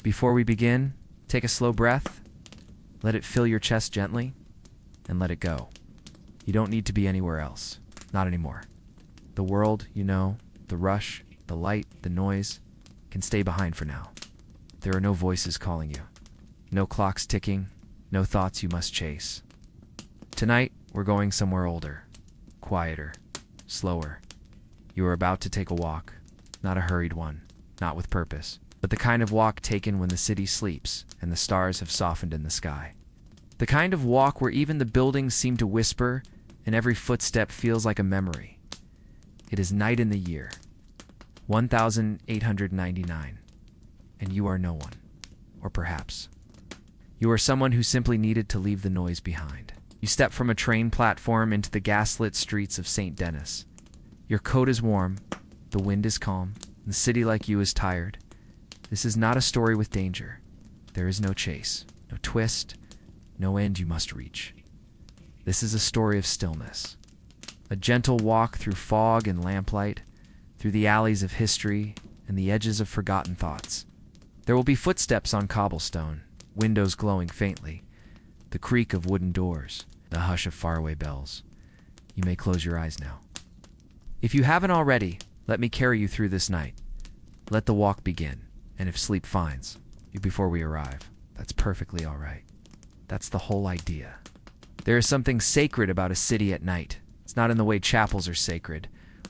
Before we begin, take a slow breath, let it fill your chest gently, and let it go. You don't need to be anywhere else. Not anymore. The world, the rush, the light, the noise, can stay behind for now. There are no voices calling you. No clocks ticking, no thoughts you must chase. Tonight, we're going somewhere older, quieter, slower. You are about to take a walk, not a hurried one, not with purpose, but the kind of walk taken when the city sleeps and the stars have softened in the sky. The kind of walk where even the buildings seem to whisper and every footstep feels like a memory. It is night in the year, 1899, and you are no one. Or perhaps, you are someone who simply needed to leave the noise behind. You step from a train platform into the gaslit streets of Saint Denis. Your coat is warm, the wind is calm, the city like you is tired. This is not a story with danger. There is no chase, no twist, no end you must reach. This is a story of stillness. A gentle walk through fog and lamplight, through the alleys of history and the edges of forgotten thoughts. There will be footsteps on cobblestone, windows glowing faintly, the creak of wooden doors, the hush of faraway bells. You may close your eyes now. If you haven't already, let me carry you through this night. Let the walk begin, and if sleep finds you before we arrive, that's perfectly all right. That's the whole idea. There is something sacred about a city at night. It's not in the way chapels are sacred,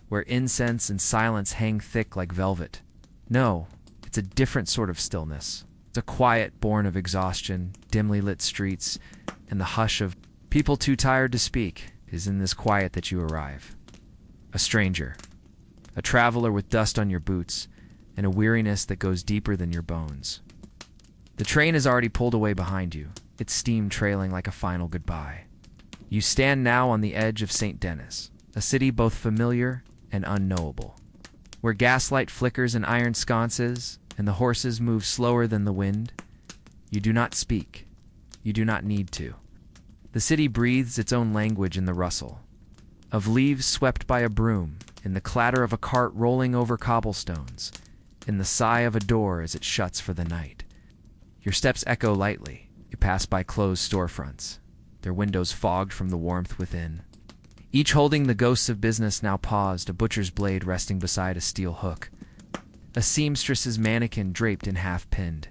where incense and silence hang thick like velvet. No, it's a different sort of stillness. It's a quiet born of exhaustion, dimly lit streets, and the hush of people too tired to speak. It is in this quiet that you arrive. A stranger, a traveler with dust on your boots, and a weariness that goes deeper than your bones. The train has already pulled away behind you, its steam trailing like a final goodbye. You stand now on the edge of Saint Denis, a city both familiar and unknowable, where gaslight flickers in iron sconces and the horses move slower than the wind. You do not speak. You do not need to. The city breathes its own language in the rustle of leaves swept by a broom, in the clatter of a cart rolling over cobblestones, in the sigh of a door as it shuts for the night. Your steps echo lightly. You pass by closed storefronts, their windows fogged from the warmth within. Each holding the ghosts of business now paused, a butcher's blade resting beside a steel hook, a seamstress's mannequin draped and half-pinned,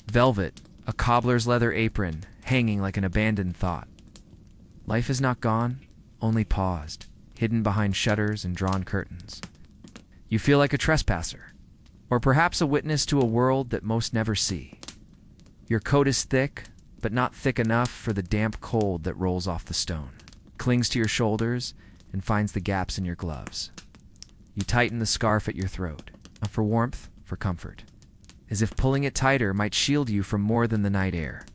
velvet, a cobbler's leather apron hanging like an abandoned thought. Life is not gone, only paused, hidden behind shutters and drawn curtains. You feel like a trespasser, or perhaps a witness to a world that most never see. Your coat is thick, but not thick enough for the damp cold that rolls off the stone, clings to your shoulders, and finds the gaps in your gloves. You tighten the scarf at your throat, not for warmth, for comfort, as if pulling it tighter might shield you from more than the night air.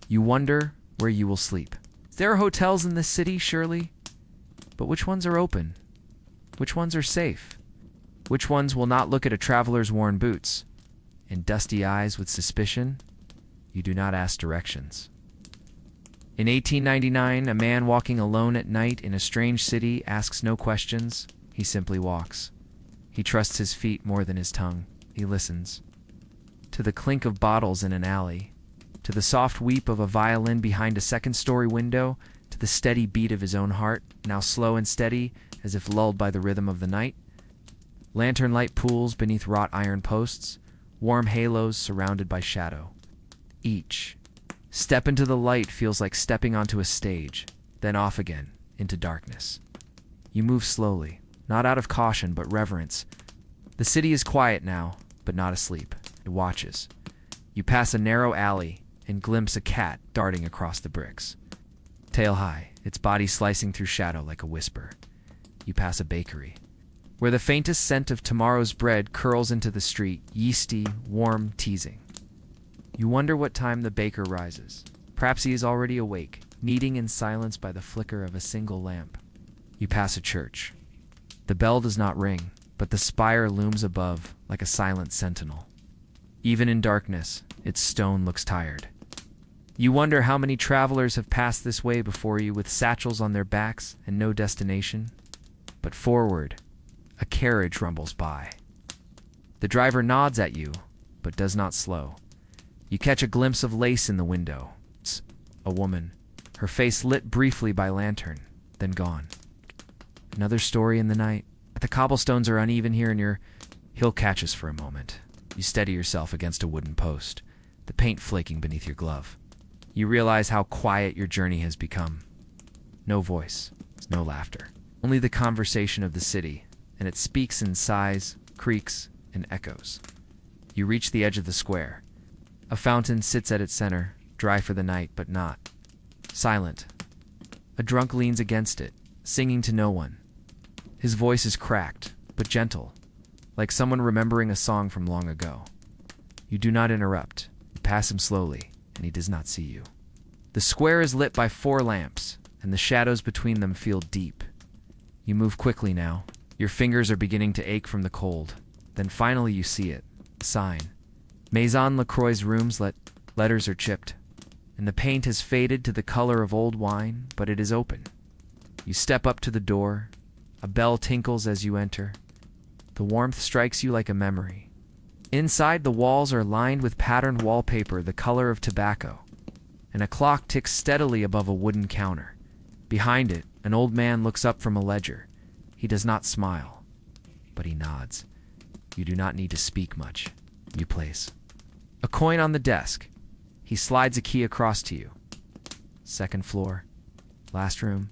You wonder where you will sleep. There are hotels in this city, surely, but which ones are open? Which ones are safe? Which ones will not look at a traveler's worn boots and dusty eyes with suspicion? You do not ask directions. In 1899, a man walking alone at night in a strange city asks no questions. He simply walks. He trusts his feet more than his tongue. He listens. To the clink of bottles in an alley, to the soft weep of a violin behind a second-story window, to the steady beat of his own heart, now slow and steady, as if lulled by the rhythm of the night. Lantern light pools beneath wrought iron posts, warm halos surrounded by shadow. Each step into the light feels like stepping onto a stage, then off again, into darkness. You move slowly, not out of caution but reverence. The city is quiet now, but not asleep. It watches. You pass a narrow alley and glimpse a cat darting across the bricks. Tail high, its body slicing through shadow like a whisper. You pass a bakery, where the faintest scent of tomorrow's bread curls into the street, yeasty, warm, teasing. You wonder what time the baker rises. Perhaps he is already awake, kneading in silence by the flicker of a single lamp. You pass a church. The bell does not ring, but the spire looms above like a silent sentinel. Even in darkness, its stone looks tired. You wonder how many travelers have passed this way before you with satchels on their backs and no destination. But forward, a carriage rumbles by. The driver nods at you, but does not slow. You catch a glimpse of lace in the window. It's a woman, her face lit briefly by lantern, then gone. Another story in the night. The cobblestones are uneven here and your heel catches for a moment. You steady yourself against a wooden post, the paint flaking beneath your glove. You realize how quiet your journey has become. No voice, no laughter. Only the conversation of the city, and it speaks in sighs, creaks, and echoes. You reach the edge of the square. A fountain sits at its center, dry for the night, but not. Silent. A drunk leans against it, singing to no one. His voice is cracked, but gentle, like someone remembering a song from long ago. You do not interrupt. You pass him slowly, and he does not see you. The square is lit by 4 lamps, and the shadows between them feel deep. You move quickly now. Your fingers are beginning to ache from the cold. Then finally you see it. A sign. Maison Lacroix's rooms letters are chipped, and the paint has faded to the color of old wine, but it is open. You step up to the door. A bell tinkles as you enter. The warmth strikes you like a memory. Inside, the walls are lined with patterned wallpaper the color of tobacco, and a clock ticks steadily above a wooden counter. Behind it, an old man looks up from a ledger. He does not smile, but he nods. You do not need to speak much. You place a coin on the desk. He slides a key across to you. 2nd floor. Last room.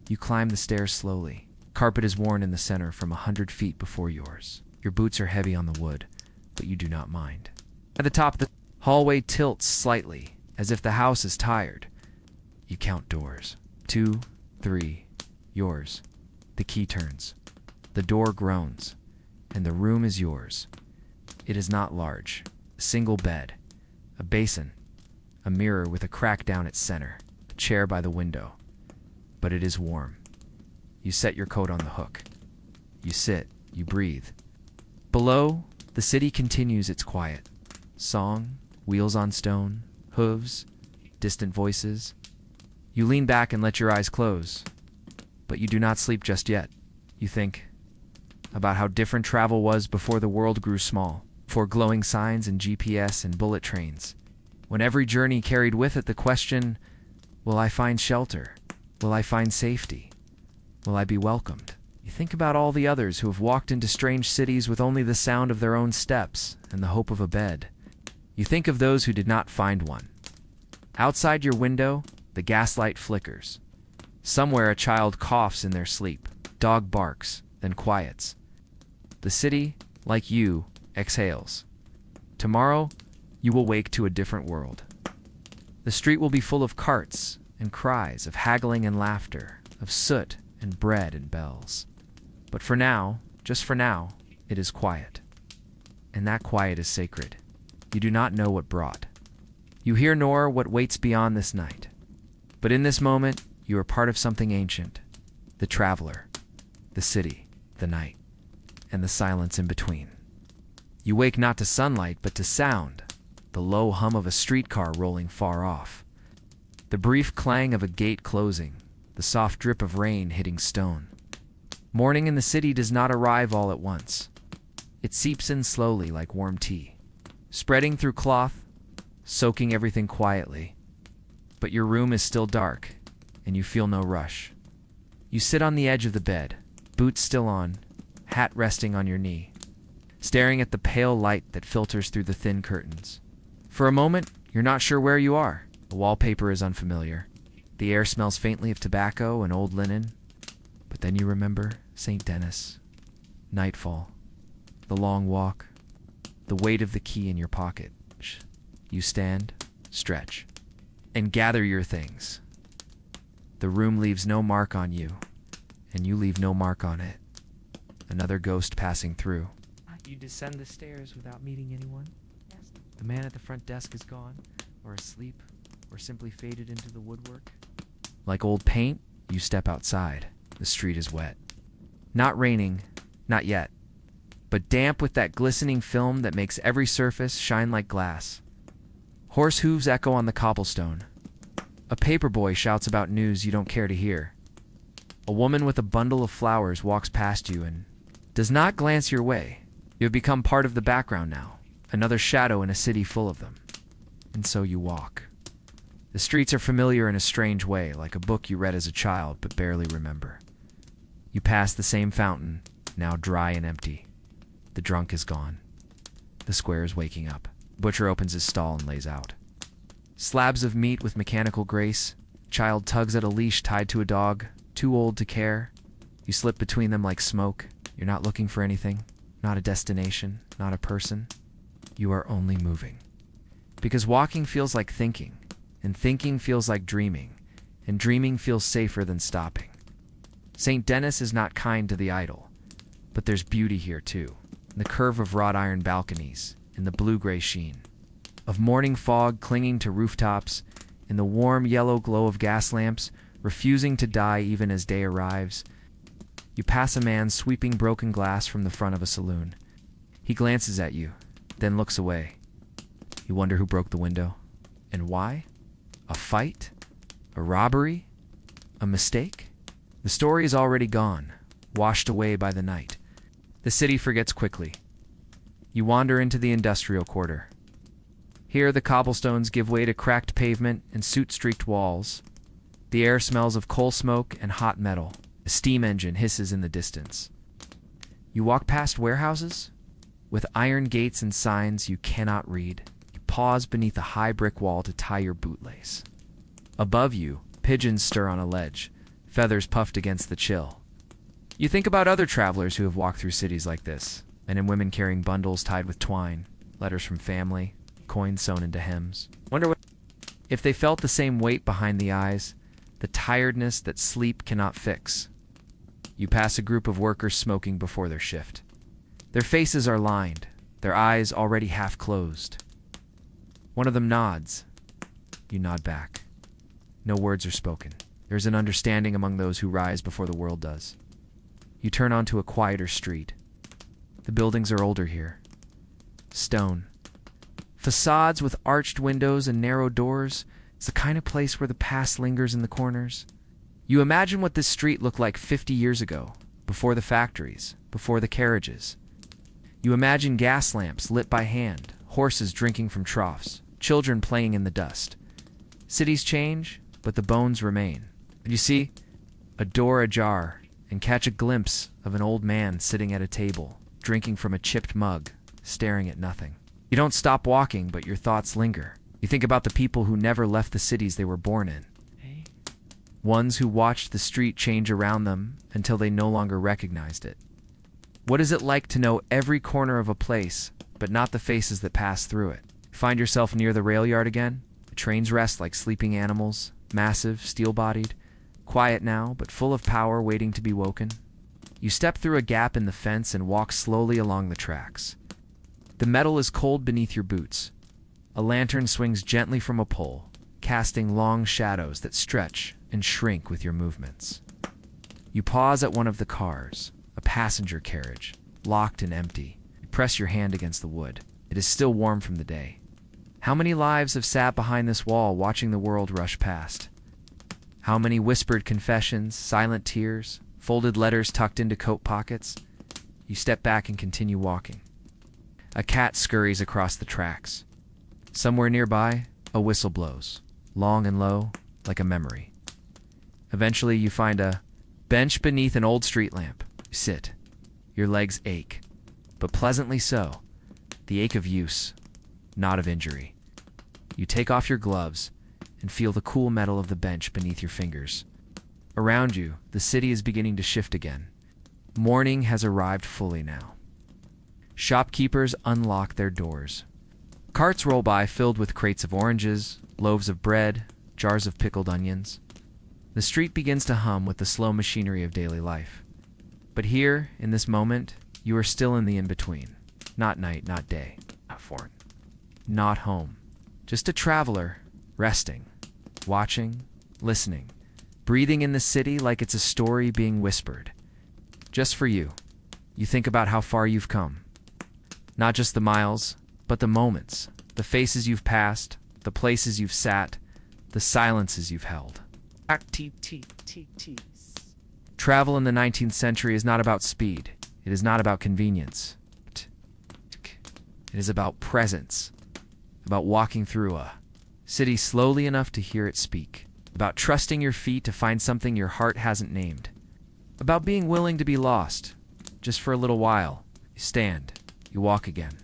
You climb the stairs slowly. Carpet is worn in the center from 100 feet before yours. Your boots are heavy on the wood, but you do not mind. At the top, the hallway tilts slightly, as if the house is tired. You count doors. 2, 3. Yours. The key turns. The door groans, and the room is yours. It is not large. A single bed, a basin, a mirror with a crack down its center, a chair by the window. But it is warm. You set your coat on the hook. You sit, you breathe. Below, the city continues its quiet. Song, wheels on stone, hooves, distant voices. You lean back and let your eyes close. But you do not sleep just yet. You think about how different travel was before the world grew small, before glowing signs and GPS and bullet trains. When every journey carried with it the question, will I find shelter? Will I find safety? Will I be welcomed? You think about all the others who have walked into strange cities with only the sound of their own steps and the hope of a bed. You think of those who did not find one. Outside your window, the gaslight flickers. Somewhere a child coughs in their sleep. Dog barks, then quiets. The city, like you, exhales. Tomorrow, you will wake to a different world. The street will be full of carts and cries, of haggling and laughter, of soot and bread and bells. But for now, just for now, it is quiet. And that quiet is sacred. You do not know what brought. You hear nor what waits beyond this night. But in this moment, you are part of something ancient. The traveler, the city, the night, and the silence in between. You wake not to sunlight, but to sound, the low hum of a streetcar rolling far off, the brief clang of a gate closing, the soft drip of rain hitting stone. Morning in the city does not arrive all at once. It seeps in slowly like warm tea, spreading through cloth, soaking everything quietly. But your room is still dark, and you feel no rush. You sit on the edge of the bed, boots still on, hat resting on your knee, staring at the pale light that filters through the thin curtains. For a moment, you're not sure where you are. The wallpaper is unfamiliar. The air smells faintly of tobacco and old linen. But then you remember Saint Denis, nightfall, the long walk, the weight of the key in your pocket. You stand, stretch, and gather your things. The room leaves no mark on you, and you leave no mark on it. Another ghost passing through. You descend the stairs without meeting anyone. Yes. The man at the front desk is gone, or asleep, or simply faded into the woodwork. Like old paint, you step outside. The street is wet. Not raining, not yet, but damp with that glistening film that makes every surface shine like glass. Horse hooves echo on the cobblestone. A paperboy shouts about news you don't care to hear. A woman with a bundle of flowers walks past you and does not glance your way. You have become part of the background now, another shadow in a city full of them. and so you walk. The streets are familiar in a strange way, like a book you read as a child but barely remember. You pass the same fountain, now dry and empty. The drunk is gone. The square is waking up. Butcher opens his stall and lays out slabs of meat with mechanical grace. Child tugs at a leash tied to a dog, too old to care. You slip between them like smoke. You're not looking for anything, not a destination, not a person. You are only moving. Because walking feels like thinking, and thinking feels like dreaming, and dreaming feels safer than stopping. Saint Denis is not kind to the idle, but there's beauty here too, in the curve of wrought iron balconies, in the blue-gray sheen of morning fog clinging to rooftops, in the warm yellow glow of gas lamps, refusing to die even as day arrives. You pass a man sweeping broken glass from the front of a saloon. He glances at you, then looks away. You wonder who broke the window, and why? A fight? A robbery? A mistake? The story is already gone, washed away by the night. The city forgets quickly. You wander into the industrial quarter. Here the cobblestones give way to cracked pavement and soot-streaked walls. The air smells of coal smoke and hot metal. A steam engine hisses in the distance. You walk past warehouses with iron gates and signs you cannot read. You pause beneath a high brick wall to tie your bootlace. Above you, pigeons stir on a ledge, feathers puffed against the chill. You think about other travelers who have walked through cities like this, men and women carrying bundles tied with twine, letters from family, coins sewn into hems. Wonder if they felt the same weight behind the eyes, the tiredness that sleep cannot fix. You pass a group of workers smoking before their shift. Their faces are lined, their eyes already half closed. One of them nods. You nod back. No words are spoken. There's an understanding among those who rise before the world does. You turn onto a quieter street. The buildings are older here. Stone. Facades with arched windows and narrow doors. It's the kind of place where the past lingers in the corners. You imagine what this street looked like 50 years ago, before the factories, before the carriages. You imagine gas lamps lit by hand, horses drinking from troughs, children playing in the dust. Cities change, but the bones remain. You see a door ajar and catch a glimpse of an old man sitting at a table, drinking from a chipped mug, staring at nothing. You don't stop walking, but your thoughts linger. You think about the people who never left the cities they were born in. Ones who watched the street change around them until they no longer recognized it. What is it like to know every corner of a place, but not the faces that pass through it? Find yourself near the rail yard again? The trains rest like sleeping animals, massive, steel-bodied, quiet now, but full of power waiting to be woken. You step through a gap in the fence and walk slowly along the tracks. The metal is cold beneath your boots. A lantern swings gently from a pole, casting long shadows that stretch and shrink with your movements. You pause at one of the cars, a passenger carriage, locked and empty. You press your hand against the wood. It is still warm from the day. How many lives have sat behind this wall watching the world rush past? How many whispered confessions, silent tears, folded letters tucked into coat pockets? You step back and continue walking. A cat scurries across the tracks. Somewhere nearby, a whistle blows, long and low, like a memory. Eventually, you find a bench beneath an old street lamp. You sit. Your legs ache, but pleasantly so. The ache of use, not of injury. You take off your gloves and feel the cool metal of the bench beneath your fingers. Around you, the city is beginning to shift again. Morning has arrived fully now. Shopkeepers unlock their doors. Carts roll by filled with crates of oranges, loaves of bread, jars of pickled onions. The street begins to hum with the slow machinery of daily life. But here, in this moment, you are still in the in-between. Not night, not day, not foreign, not home. Just a traveler, resting, watching, listening, breathing in the city like it's a story being whispered. Just for you. You think about how far you've come. Not just the miles, but the moments, the faces you've passed, the places you've sat, the silences you've held. Travel in the 19th century is not about speed. It is not about convenience. It is about presence, about walking through a city slowly enough to hear it speak. About trusting your feet to find something your heart hasn't named. About being willing to be lost, just for a little while. You stand, you walk again.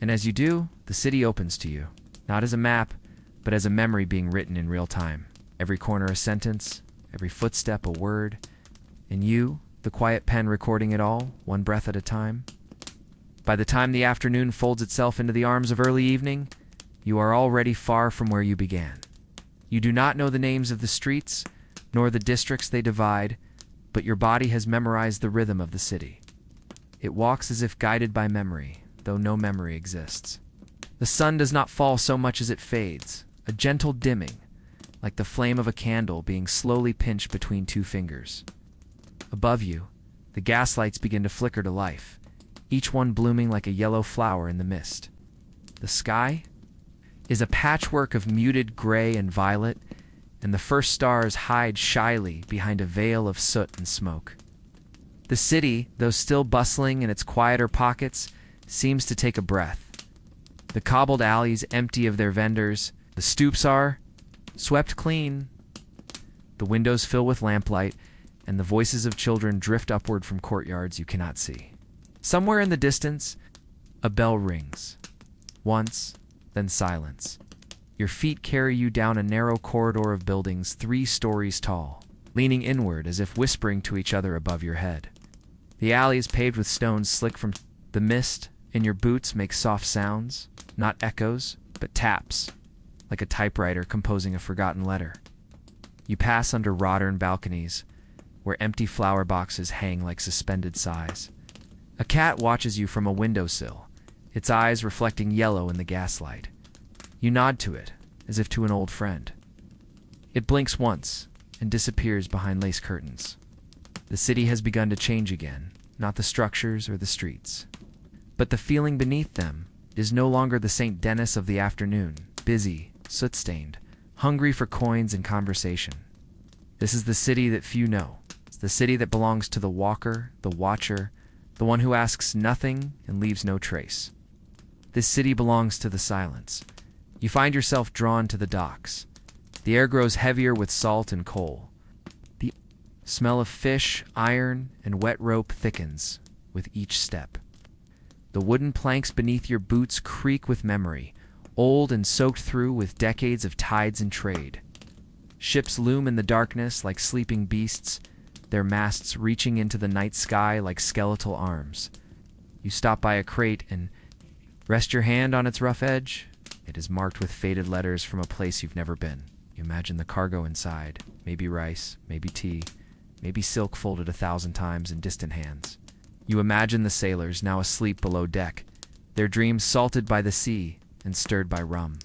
And as you do, the city opens to you, not as a map, but as a memory being written in real time. Every corner a sentence, every footstep a word, and you, the quiet pen recording it all, one breath at a time. By the time the afternoon folds itself into the arms of early evening, you are already far from where you began. You do not know the names of the streets, nor the districts they divide, but your body has memorized the rhythm of the city. It walks as if guided by memory, though no memory exists. The sun does not fall so much as it fades, a gentle dimming, like the flame of a candle being slowly pinched between two fingers. Above you, the gaslights begin to flicker to life, each one blooming like a yellow flower in the mist. The sky is a patchwork of muted gray and violet, and the first stars hide shyly behind a veil of soot and smoke. The city, though still bustling in its quieter pockets, seems to take a breath. The cobbled alleys empty of their vendors, the stoops are swept clean. The windows fill with lamplight, and the voices of children drift upward from courtyards you cannot see. Somewhere in the distance, a bell rings. Once, then silence. Your feet carry you down a narrow corridor of buildings 3 stories tall, leaning inward as if whispering to each other above your head. The alley is paved with stones slick from the mist, and your boots make soft sounds, not echoes, but taps, like a typewriter composing a forgotten letter. You pass under modern balconies, where empty flower boxes hang like suspended sighs. A cat watches you from a windowsill, its eyes reflecting yellow in the gaslight. You nod to it, as if to an old friend. It blinks once, and disappears behind lace curtains. The city has begun to change again, not the structures or the streets. But the feeling beneath them is no longer the Saint Denis of the afternoon, busy, soot-stained, hungry for coins and conversation. This is the city that few know. It's the city that belongs to the walker, the watcher, the one who asks nothing and leaves no trace. This city belongs to the silence. You find yourself drawn to the docks. The air grows heavier with salt and coal. The smell of fish, iron, and wet rope thickens with each step. The wooden planks beneath your boots creak with memory, old and soaked through with decades of tides and trade. Ships loom in the darkness like sleeping beasts, their masts reaching into the night sky like skeletal arms. You stop by a crate and rest your hand on its rough edge. It is marked with faded letters from a place you've never been. You imagine the cargo inside, maybe rice, maybe tea, maybe silk folded 1,000 times in distant hands. You imagine the sailors now asleep below deck, their dreams salted by the sea and stirred by rum.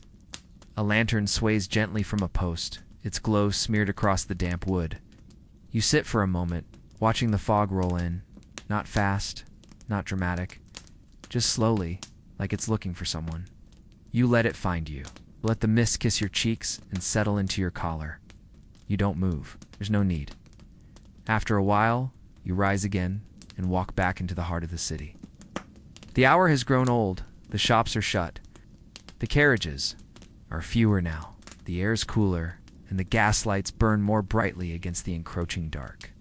A lantern sways gently from a post, its glow smeared across the damp wood. You sit for a moment, watching the fog roll in, not fast, not dramatic, just slowly, like it's looking for someone. You let it find you. Let the mist kiss your cheeks and settle into your collar. You don't move. There's no need. After a while, you rise again and walk back into the heart of the city. The hour has grown old. The shops are shut. The carriages are fewer now. The air's cooler, and the gaslights burn more brightly against the encroaching dark.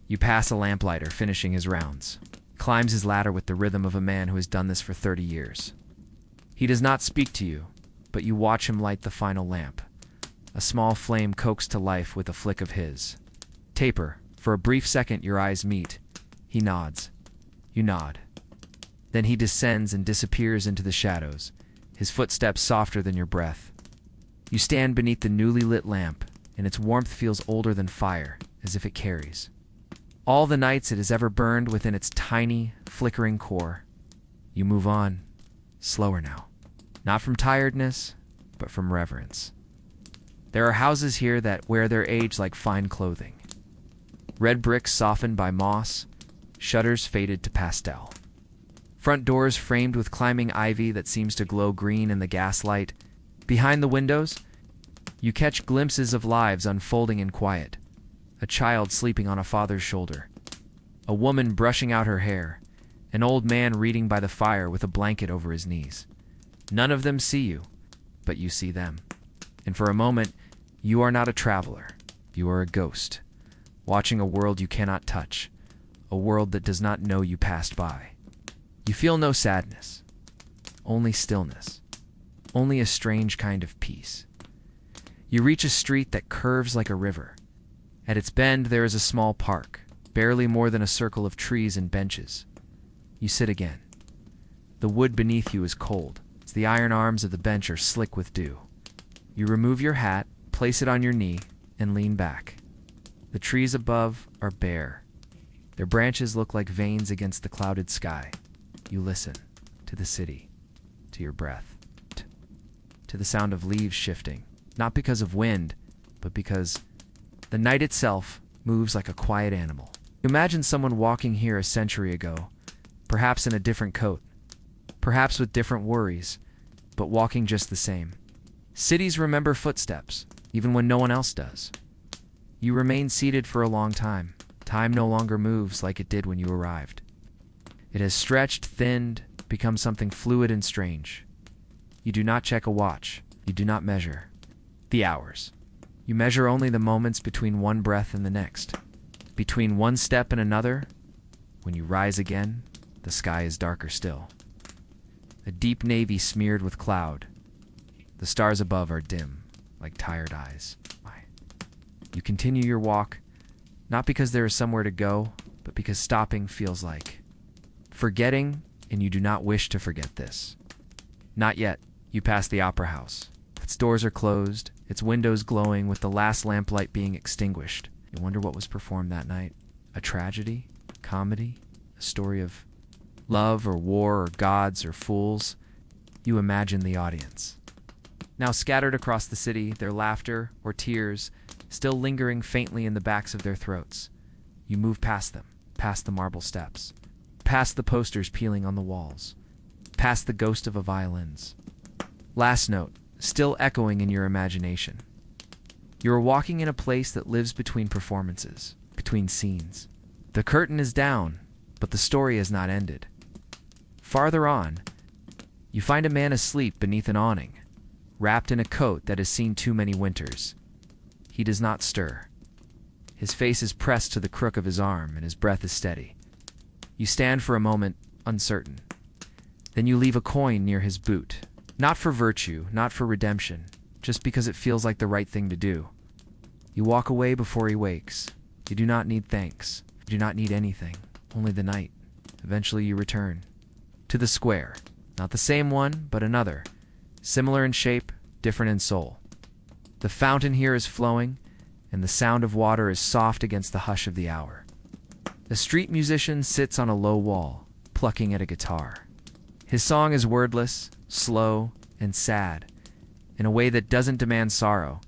You pass a lamplighter finishing his rounds, climbs his ladder with the rhythm of a man who has done this for 30 years. He does not speak to you, but you watch him light the final lamp. A small flame coaxed to life with a flick of his. Taper. For a brief second your eyes meet. He nods. You nod. Then he descends and disappears into the shadows, his footsteps softer than your breath. You stand beneath the newly lit lamp, and its warmth feels older than fire, as if it carries all the nights it has ever burned within its tiny, flickering core. You move on, slower now. Not from tiredness, but from reverence. There are houses here that wear their age like fine clothing. Red bricks softened by moss, shutters faded to pastel. Front doors framed with climbing ivy that seems to glow green in the gaslight. Behind the windows, you catch glimpses of lives unfolding in quiet. A child sleeping on a father's shoulder. A woman brushing out her hair. An old man reading by the fire with a blanket over his knees. None of them see you, but you see them. And for a moment, you are not a traveler. You are a ghost, watching a world you cannot touch, a world that does not know you passed by. You feel no sadness, only stillness, only a strange kind of peace. You reach a street that curves like a river. At its bend, there is a small park, barely more than a circle of trees and benches. You sit again. The wood beneath you is cold, as the iron arms of the bench are slick with dew. You remove your hat, place it on your knee, and lean back. The trees above are bare. Their branches look like veins against the clouded sky. You listen to the city, to your breath, to the sound of leaves shifting, not because of wind, but because the night itself moves like a quiet animal. You imagine someone walking here a century ago, perhaps in a different coat, perhaps with different worries, but walking just the same. Cities remember footsteps, even when no one else does. You remain seated for a long time. Time no longer moves like it did when you arrived. It has stretched, thinned, become something fluid and strange. You do not check a watch. You do not measure the hours. You measure only the moments between one breath and the next. Between one step and another, when you rise again, the sky is darker still. A deep navy smeared with cloud. The stars above are dim, like tired eyes. You continue your walk, not because there is somewhere to go, but because stopping feels like forgetting, and you do not wish to forget this. Not yet. You pass the opera house. Its doors are closed, its windows glowing with the last lamplight being extinguished. You wonder what was performed that night. A tragedy? Comedy? A story of love or war or gods or fools? You imagine the audience. Now scattered across the city, their laughter or tears still lingering faintly in the backs of their throats. You move past them, past the marble steps, past the posters peeling on the walls, past the ghost of a violins. Last note, still echoing in your imagination. You are walking in a place that lives between performances, between scenes. The curtain is down, but the story has not ended. Farther on, you find a man asleep beneath an awning, wrapped in a coat that has seen too many winters. He does not stir. His face is pressed to the crook of his arm, and his breath is steady. You stand for a moment, uncertain. Then you leave a coin near his boot. Not for virtue, not for redemption, just because it feels like the right thing to do. You walk away before he wakes. You do not need thanks. You do not need anything, only the night. Eventually you return to the square. Not the same one, but another. Similar in shape, different in soul. The fountain here is flowing, and the sound of water is soft against the hush of the hour. The street musician sits on a low wall, plucking at a guitar. His song is wordless, slow, and sad, in a way that doesn't demand sorrow.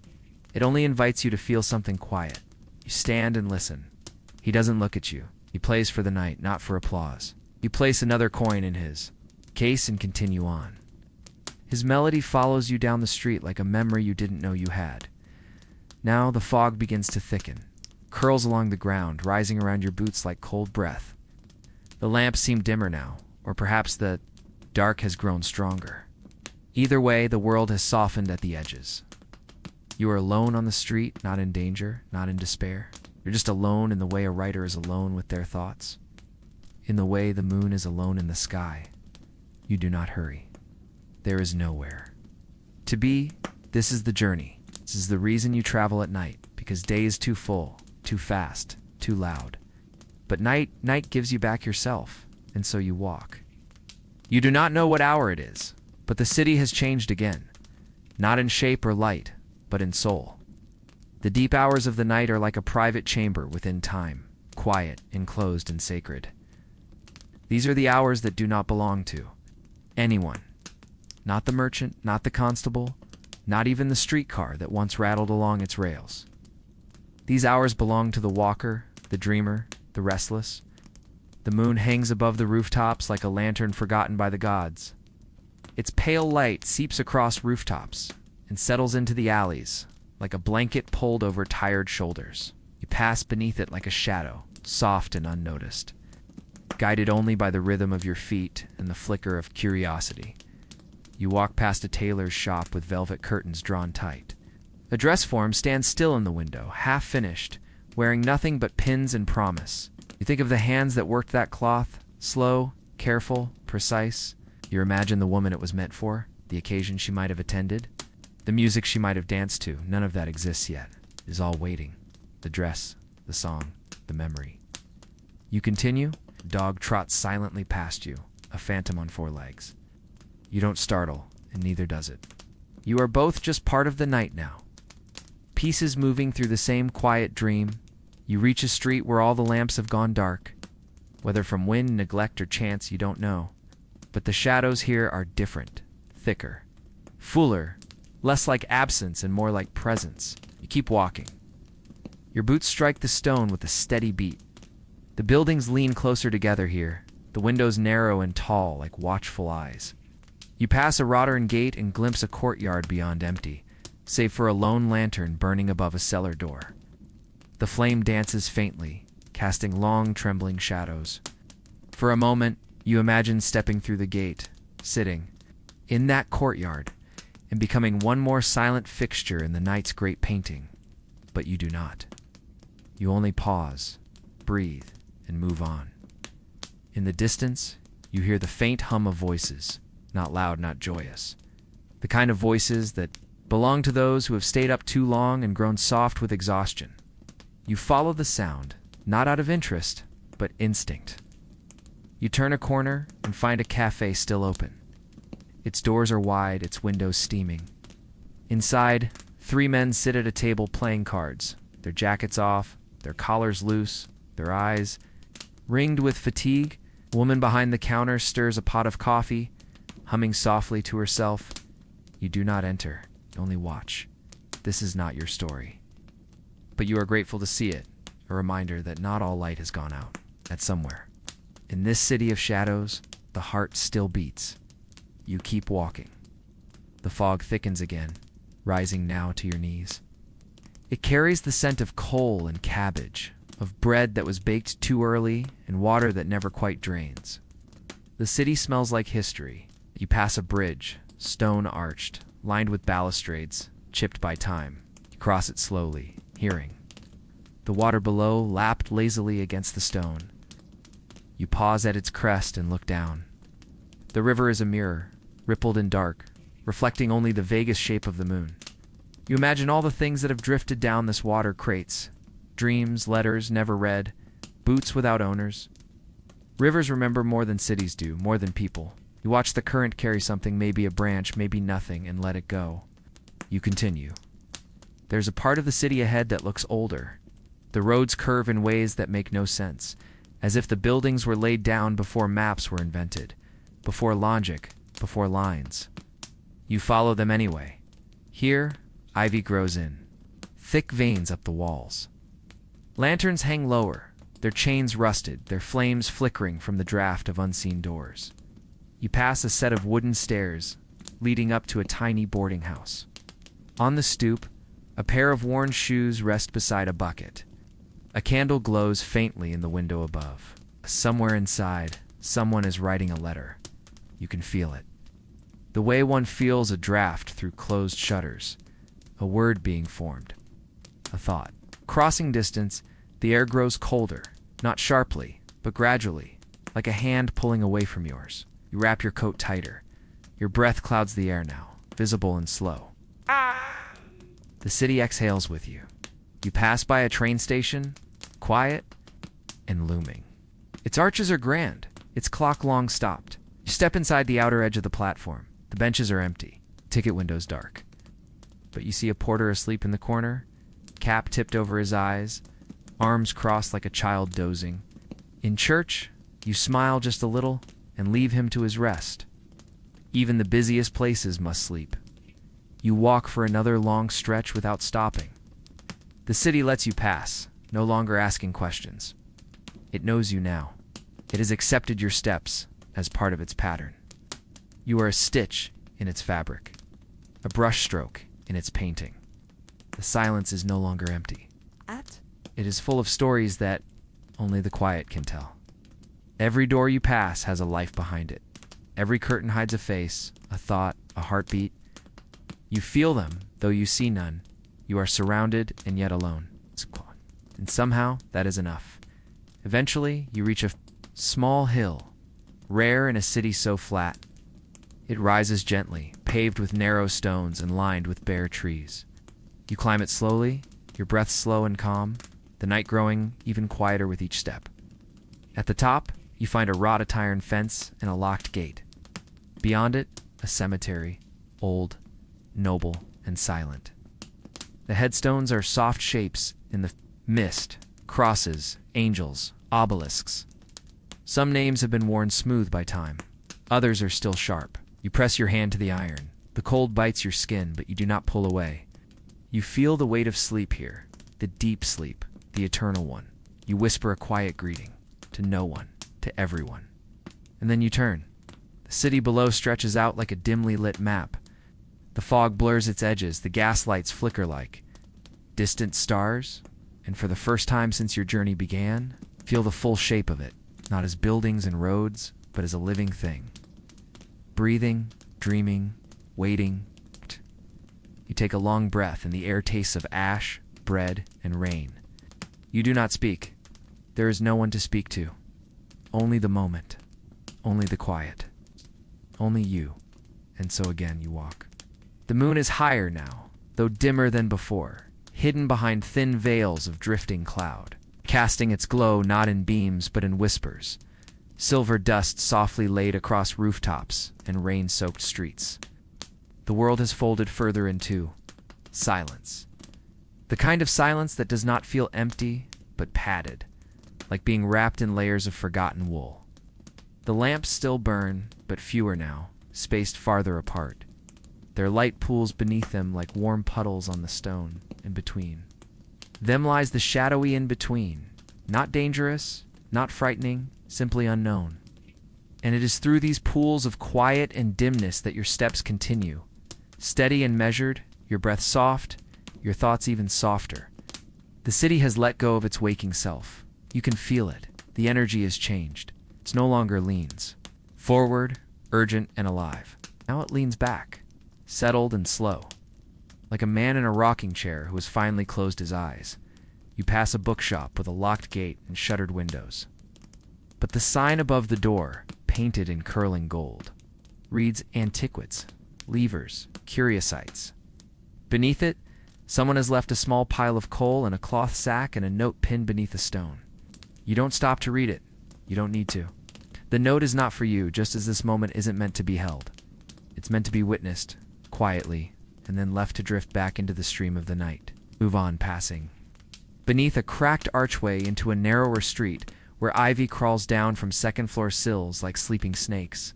It only invites you to feel something quiet. You stand and listen. He doesn't look at you. He plays for the night, not for applause. You place another coin in his case and continue on. His melody follows you down the street like a memory you didn't know you had. Now the fog begins to thicken, curls along the ground, rising around your boots like cold breath. The lamps seem dimmer now, or perhaps the dark has grown stronger. Either way, the world has softened at the edges. You are alone on the street, not in danger, not in despair. You're just alone in the way a writer is alone with their thoughts. In the way the moon is alone in the sky. You do not hurry. There is nowhere. To be, this is the journey. This is the reason you travel at night, because day is too full, too fast, too loud. But night gives you back yourself, and so you walk. You do not know what hour it is, but the city has changed again, not in shape or light, but in soul. The deep hours of the night are like a private chamber within time, quiet, enclosed, and sacred. These are the hours that do not belong to anyone. Not the merchant, not the constable, not even the streetcar that once rattled along its rails. These hours belong to the walker, the dreamer, the restless. The moon hangs above the rooftops like a lantern forgotten by the gods. Its pale light seeps across rooftops and settles into the alleys like a blanket pulled over tired shoulders. You pass beneath it like a shadow, soft and unnoticed, guided only by the rhythm of your feet and the flicker of curiosity. You walk past a tailor's shop with velvet curtains drawn tight. A dress form stands still in the window, half finished, wearing nothing but pins and promise. You think of the hands that worked that cloth, slow, careful, precise. You imagine the woman it was meant for, the occasion she might have attended, the music she might have danced to. None of that exists yet. It is all waiting. The dress, the song, the memory. You continue. The dog trots silently past you, a phantom on four legs. You don't startle, and neither does it. You are both just part of the night now. Pieces moving through the same quiet dream. You reach a street where all the lamps have gone dark. Whether from wind, neglect, or chance, you don't know. But the shadows here are different, thicker, fuller, less like absence and more like presence. You keep walking. Your boots strike the stone with a steady beat. The buildings lean closer together here, the windows narrow and tall like watchful eyes. You pass a wrought-iron gate and glimpse a courtyard beyond empty, save for a lone lantern burning above a cellar door. The flame dances faintly, casting long, trembling shadows. For a moment, you imagine stepping through the gate, sitting in that courtyard, and becoming one more silent fixture in the night's great painting. But you do not. You only pause, breathe, and move on. In the distance, you hear the faint hum of voices, not loud, not joyous. The kind of voices that belong to those who have stayed up too long and grown soft with exhaustion. You follow the sound, not out of interest, but instinct. You turn a corner and find a cafe still open. Its doors are wide, its windows steaming. Inside, 3 men sit at a table playing cards, their jackets off, their collars loose, their eyes ringed with fatigue. A woman behind the counter stirs a pot of coffee, humming softly to herself. You do not enter, you only watch. This is not your story. But you are grateful to see it, a reminder that not all light has gone out, that somewhere, in this city of shadows, the heart still beats. You keep walking. The fog thickens again, rising now to your knees. It carries the scent of coal and cabbage, of bread that was baked too early and water that never quite drains. The city smells like history. You pass a bridge, stone arched, lined with balustrades, chipped by time. You cross it slowly, hearing the water below lapped lazily against the stone. You pause at its crest and look down. The river is a mirror, rippled and dark, reflecting only the vaguest shape of the moon. You imagine all the things that have drifted down this water: crates, dreams, letters never read, boots without owners. Rivers remember more than cities do, more than people. You watch the current carry something, maybe a branch, maybe nothing, and let it go. You continue. There's a part of the city ahead that looks older. The roads curve in ways that make no sense, as if the buildings were laid down before maps were invented, before logic, before lines. You follow them anyway. Here, ivy grows in, thick veins up the walls. Lanterns hang lower, their chains rusted, their flames flickering from the draft of unseen doors. You pass a set of wooden stairs, leading up to a tiny boarding house. On the stoop, a pair of worn shoes rest beside a bucket. A candle glows faintly in the window above. Somewhere inside, someone is writing a letter. You can feel it. The way one feels a draft through closed shutters, a word being formed, a thought. Crossing distance, the air grows colder, not sharply, but gradually, like a hand pulling away from yours. You wrap your coat tighter. Your breath clouds the air now, visible and slow. The city exhales with you. You pass by a train station, quiet and looming. Its arches are grand, its clock long stopped. You step inside the outer edge of the platform. The benches are empty, ticket windows dark. But you see a porter asleep in the corner, cap tipped over his eyes, arms crossed like a child dozing. In church, you smile just a little and leave him to his rest. Even the busiest places must sleep. You walk for another long stretch without stopping. The city lets you pass, no longer asking questions. It knows you now. It has accepted your steps as part of its pattern. You are a stitch in its fabric, a brushstroke in its painting. The silence is no longer empty. It is full of stories that only the quiet can tell. Every door you pass has a life behind it. Every curtain hides a face, a thought, a heartbeat. You feel them, though you see none. You are surrounded and yet alone. And somehow, that is enough. Eventually, you reach a small hill, rare in a city so flat. It rises gently, paved with narrow stones and lined with bare trees. You climb it slowly, your breath slow and calm, the night growing even quieter with each step. At the top, you find a wrought iron fence and a locked gate. Beyond it, a cemetery, old, noble, and silent. The headstones are soft shapes in the mist, crosses, angels, obelisks. Some names have been worn smooth by time. Others are still sharp. You press your hand to the iron. The cold bites your skin, but you do not pull away. You feel the weight of sleep here, the deep sleep, the eternal one. You whisper a quiet greeting, to no one, to everyone. And then you turn. The city below stretches out like a dimly lit map. The fog blurs its edges, the gaslights flicker like distant stars, and for the first time since your journey began, feel the full shape of it, not as buildings and roads, but as a living thing. Breathing, dreaming, waiting. You take a long breath, and the air tastes of ash, bread, and rain. You do not speak. There is no one to speak to. Only the moment. Only the quiet. Only you. And so again you walk. The moon is higher now, though dimmer than before, hidden behind thin veils of drifting cloud, casting its glow not in beams but in whispers. Silver dust softly laid across rooftops and rain-soaked streets. The world has folded further into silence. The kind of silence that does not feel empty, but padded, like being wrapped in layers of forgotten wool. The lamps still burn, but fewer now, spaced farther apart. Their light pools beneath them like warm puddles on the stone in between. Them lies the shadowy in-between, not dangerous, not frightening, simply unknown. And it is through these pools of quiet and dimness that your steps continue, steady and measured, your breath soft, your thoughts even softer. The city has let go of its waking self. You can feel it. The energy has changed. It no longer leans forward, urgent and alive. Now it leans back, settled and slow, like a man in a rocking chair who has finally closed his eyes. You pass a bookshop with a locked gate and shuttered windows. But the sign above the door, painted in curling gold, reads Antiquities, Levers, Curiosites. Beneath it, someone has left a small pile of coal and a cloth sack and a note pinned beneath a stone. You don't stop to read it. You don't need to. The note is not for you, just as this moment isn't meant to be held. It's meant to be witnessed, quietly, and then left to drift back into the stream of the night. Move on, passing. Beneath a cracked archway into a narrower street where ivy crawls down from second-floor sills like sleeping snakes.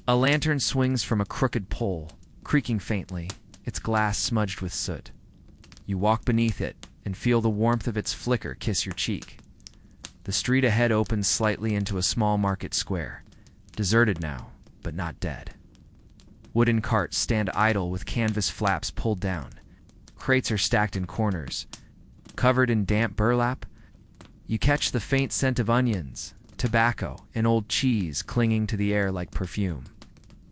A lantern swings from a crooked pole, creaking faintly, its glass smudged with soot. You walk beneath it and feel the warmth of its flicker kiss your cheek. The street ahead opens slightly into a small market square, deserted now, but not dead. Wooden carts stand idle with canvas flaps pulled down. Crates are stacked in corners. Covered in damp burlap, you catch the faint scent of onions, tobacco, and old cheese clinging to the air like perfume.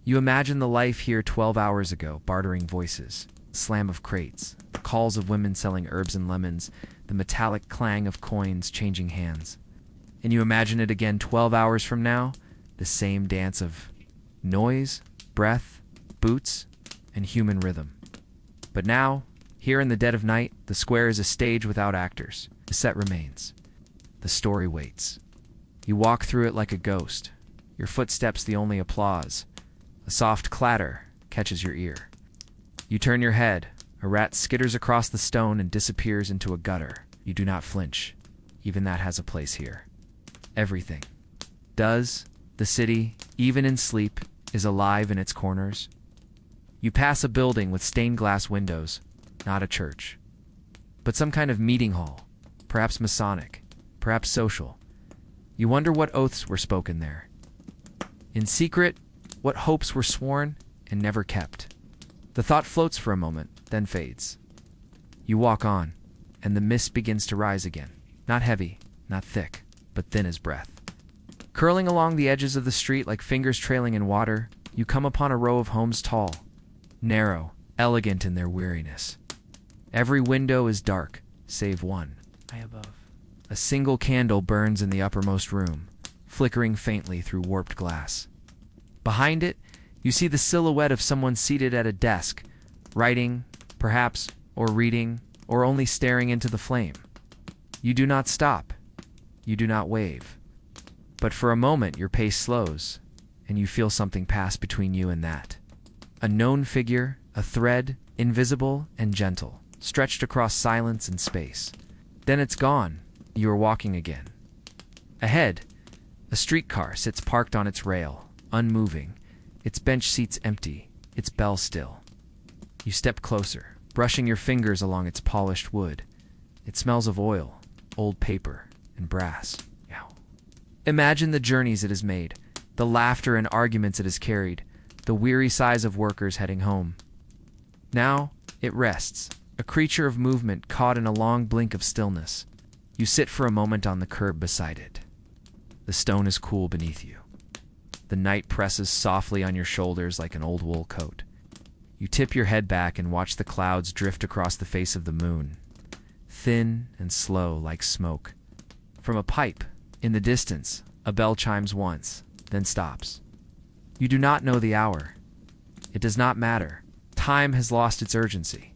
You imagine the life here 12 hours ago, bartering voices, the slam of crates, the calls of women selling herbs and lemons, the metallic clang of coins changing hands. And you imagine it again 12 hours from now, the same dance of noise, breath, boots, and human rhythm. But now, here in the dead of night, the square is a stage without actors. The set remains. The story waits. You walk through it like a ghost, your footsteps the only applause. A soft clatter catches your ear. You turn your head. A rat skitters across the stone and disappears into a gutter. You do not flinch. Even that has a place here. Everything does. The city, even in sleep, is alive in its corners. You pass a building with stained glass windows, not a church, but some kind of meeting hall, perhaps Masonic, perhaps social. You wonder what oaths were spoken there. In secret, what hopes were sworn and never kept. The thought floats for a moment, then fades. You walk on, and the mist begins to rise again. Not heavy, not thick, but thin as breath. Curling along the edges of the street like fingers trailing in water, you come upon a row of homes tall, narrow, elegant in their weariness. Every window is dark, save one, high above. A single candle burns in the uppermost room, flickering faintly through warped glass. Behind it, you see the silhouette of someone seated at a desk, writing, perhaps, or reading, or only staring into the flame. You do not stop. You do not wave. But for a moment, your pace slows, and you feel something pass between you and that. A known figure, a thread, invisible and gentle, stretched across silence and space. Then it's gone. You are walking again. Ahead, a streetcar sits parked on its rail, unmoving, its bench seats empty, its bell still. You step closer, brushing your fingers along its polished wood. It smells of oil, old paper, and brass. Yow. Imagine the journeys it has made, the laughter and arguments it has carried, the weary sighs of workers heading home. Now, it rests, a creature of movement caught in a long blink of stillness. You sit for a moment on the curb beside it. The stone is cool beneath you. The night presses softly on your shoulders like an old wool coat. You tip your head back and watch the clouds drift across the face of the moon, thin and slow like smoke. From a pipe, in the distance, a bell chimes once, then stops. You do not know the hour. It does not matter. Time has lost its urgency.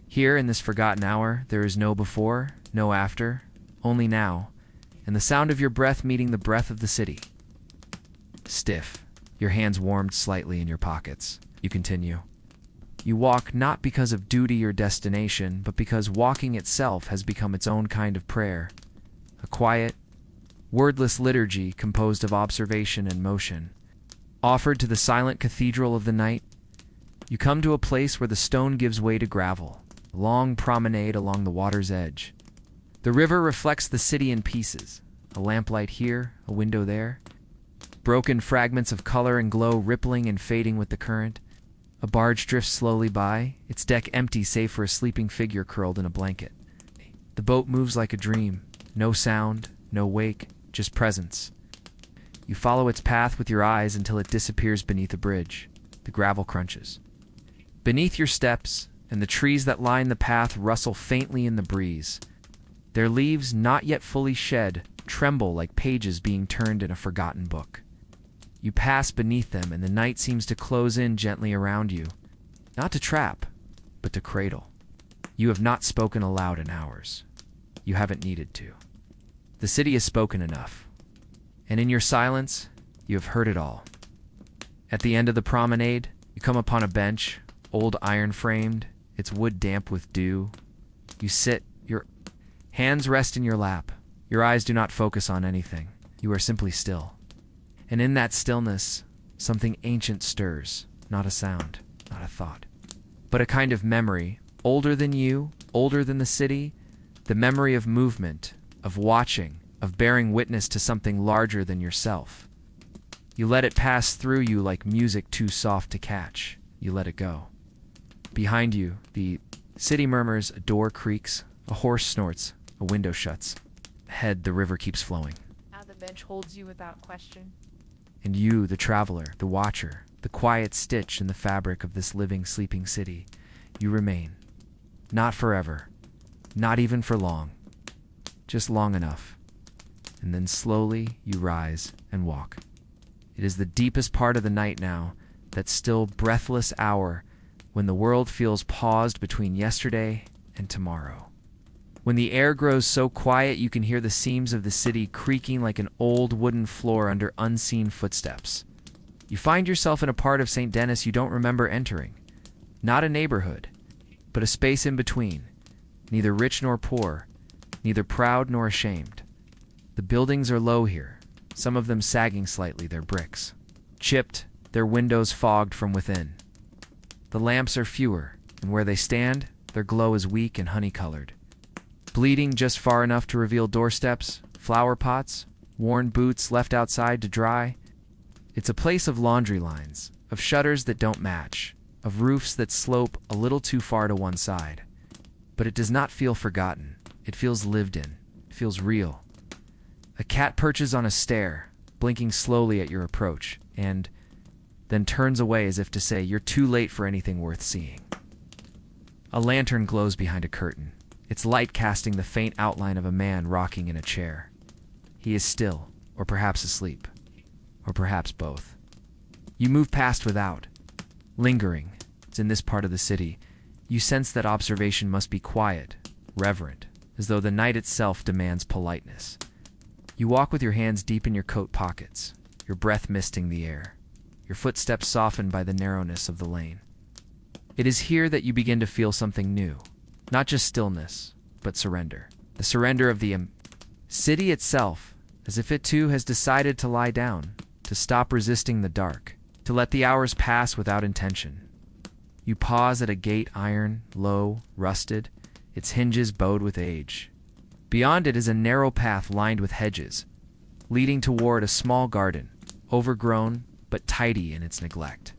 Here, in this forgotten hour, there is no before, no after, only now, and the sound of your breath meeting the breath of the city. Stiff, your hands warmed slightly in your pockets, you continue. You walk not because of duty or destination, but because walking itself has become its own kind of prayer. A quiet, wordless liturgy composed of observation and motion. Offered to the silent cathedral of the night, you come to a place where the stone gives way to gravel, a long promenade along the water's edge. The river reflects the city in pieces, a lamplight here, a window there. Broken fragments of color and glow rippling and fading with the current. A barge drifts slowly by, its deck empty save for a sleeping figure curled in a blanket. The boat moves like a dream, no sound, no wake, just presence. You follow its path with your eyes until it disappears beneath a bridge. The gravel crunches. Beneath your steps, and the trees that line the path rustle faintly in the breeze. Their leaves, not yet fully shed, tremble like pages being turned in a forgotten book. You pass beneath them, and the night seems to close in gently around you, not to trap, but to cradle. You have not spoken aloud in hours. You haven't needed to. The city has spoken enough, and in your silence, you have heard it all. At the end of the promenade, you come upon a bench, old iron-framed, its wood damp with dew. You sit, your hands rest in your lap. Your eyes do not focus on anything. You are simply still. And in that stillness, something ancient stirs, not a sound, not a thought, but a kind of memory, older than you, older than the city, the memory of movement, of watching, of bearing witness to something larger than yourself. You let it pass through you like music too soft to catch. You let it go. Behind you, the city murmurs, a door creaks, a horse snorts, a window shuts. Ahead, the river keeps flowing. Now the bench holds you without question. And you, the traveler, the watcher, the quiet stitch in the fabric of this living, sleeping city, you remain. Not forever, not even for long, just long enough. And then slowly you rise and walk. It is the deepest part of the night now, that still breathless hour when the world feels paused between yesterday and tomorrow. When the air grows so quiet you can hear the seams of the city creaking like an old wooden floor under unseen footsteps. You find yourself in a part of Saint Denis you don't remember entering. Not a neighborhood, but a space in between, neither rich nor poor, neither proud nor ashamed. The buildings are low here, some of them sagging slightly, their bricks. Chipped, their windows fogged from within. The lamps are fewer, and where they stand, their glow is weak and honey-colored. Bleeding just far enough to reveal doorsteps, flower pots, worn boots left outside to dry. It's a place of laundry lines, of shutters that don't match, of roofs that slope a little too far to one side. But it does not feel forgotten. It feels lived in. It feels real. A cat perches on a stair, blinking slowly at your approach, and then turns away as if to say, "You're too late for anything worth seeing." A lantern glows behind a curtain, its light casting the faint outline of a man rocking in a chair. He is still, or perhaps asleep, or perhaps both. You move past without, lingering. It's in this part of the city. You sense that observation must be quiet, reverent, as though the night itself demands politeness. You walk with your hands deep in your coat pockets, your breath misting the air, your footsteps softened by the narrowness of the lane. It is here that you begin to feel something new, not just stillness, but surrender. The surrender of the city itself, as if it too has decided to lie down, to stop resisting the dark, to let the hours pass without intention. You pause at a gate iron, low, rusted, its hinges bowed with age. Beyond it is a narrow path lined with hedges, leading toward a small garden, overgrown but tidy in its neglect.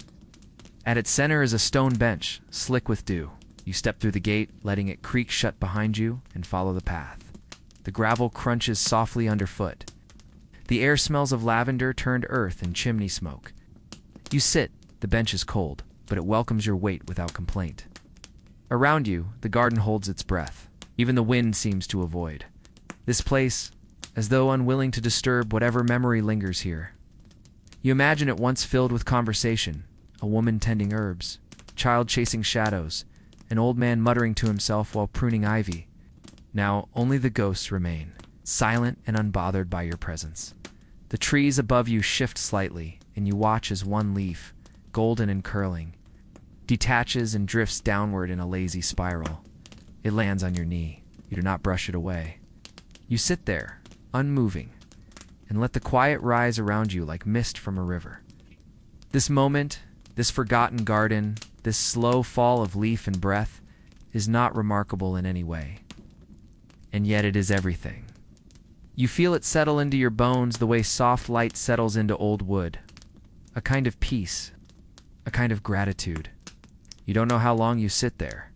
At its center is a stone bench, slick with dew. You step through the gate, letting it creak shut behind you, and follow the path. The gravel crunches softly underfoot. The air smells of lavender turned earth and chimney smoke. You sit, the bench is cold, but it welcomes your weight without complaint. Around you, the garden holds its breath. Even the wind seems to avoid. This place, as though unwilling to disturb whatever memory lingers here. You imagine it once filled with conversation, a woman tending herbs, a child chasing shadows, an old man muttering to himself while pruning ivy. Now only the ghosts remain, silent and unbothered by your presence. The trees above you shift slightly, and you watch as one leaf, golden and curling, detaches and drifts downward in a lazy spiral. It lands on your knee. You do not brush it away. You sit there, unmoving, and let the quiet rise around you like mist from a river. This moment, this forgotten garden, this slow fall of leaf and breath, is not remarkable in any way. And yet it is everything. You feel it settle into your bones the way soft light settles into old wood. A kind of peace, a kind of gratitude. You don't know how long you sit there.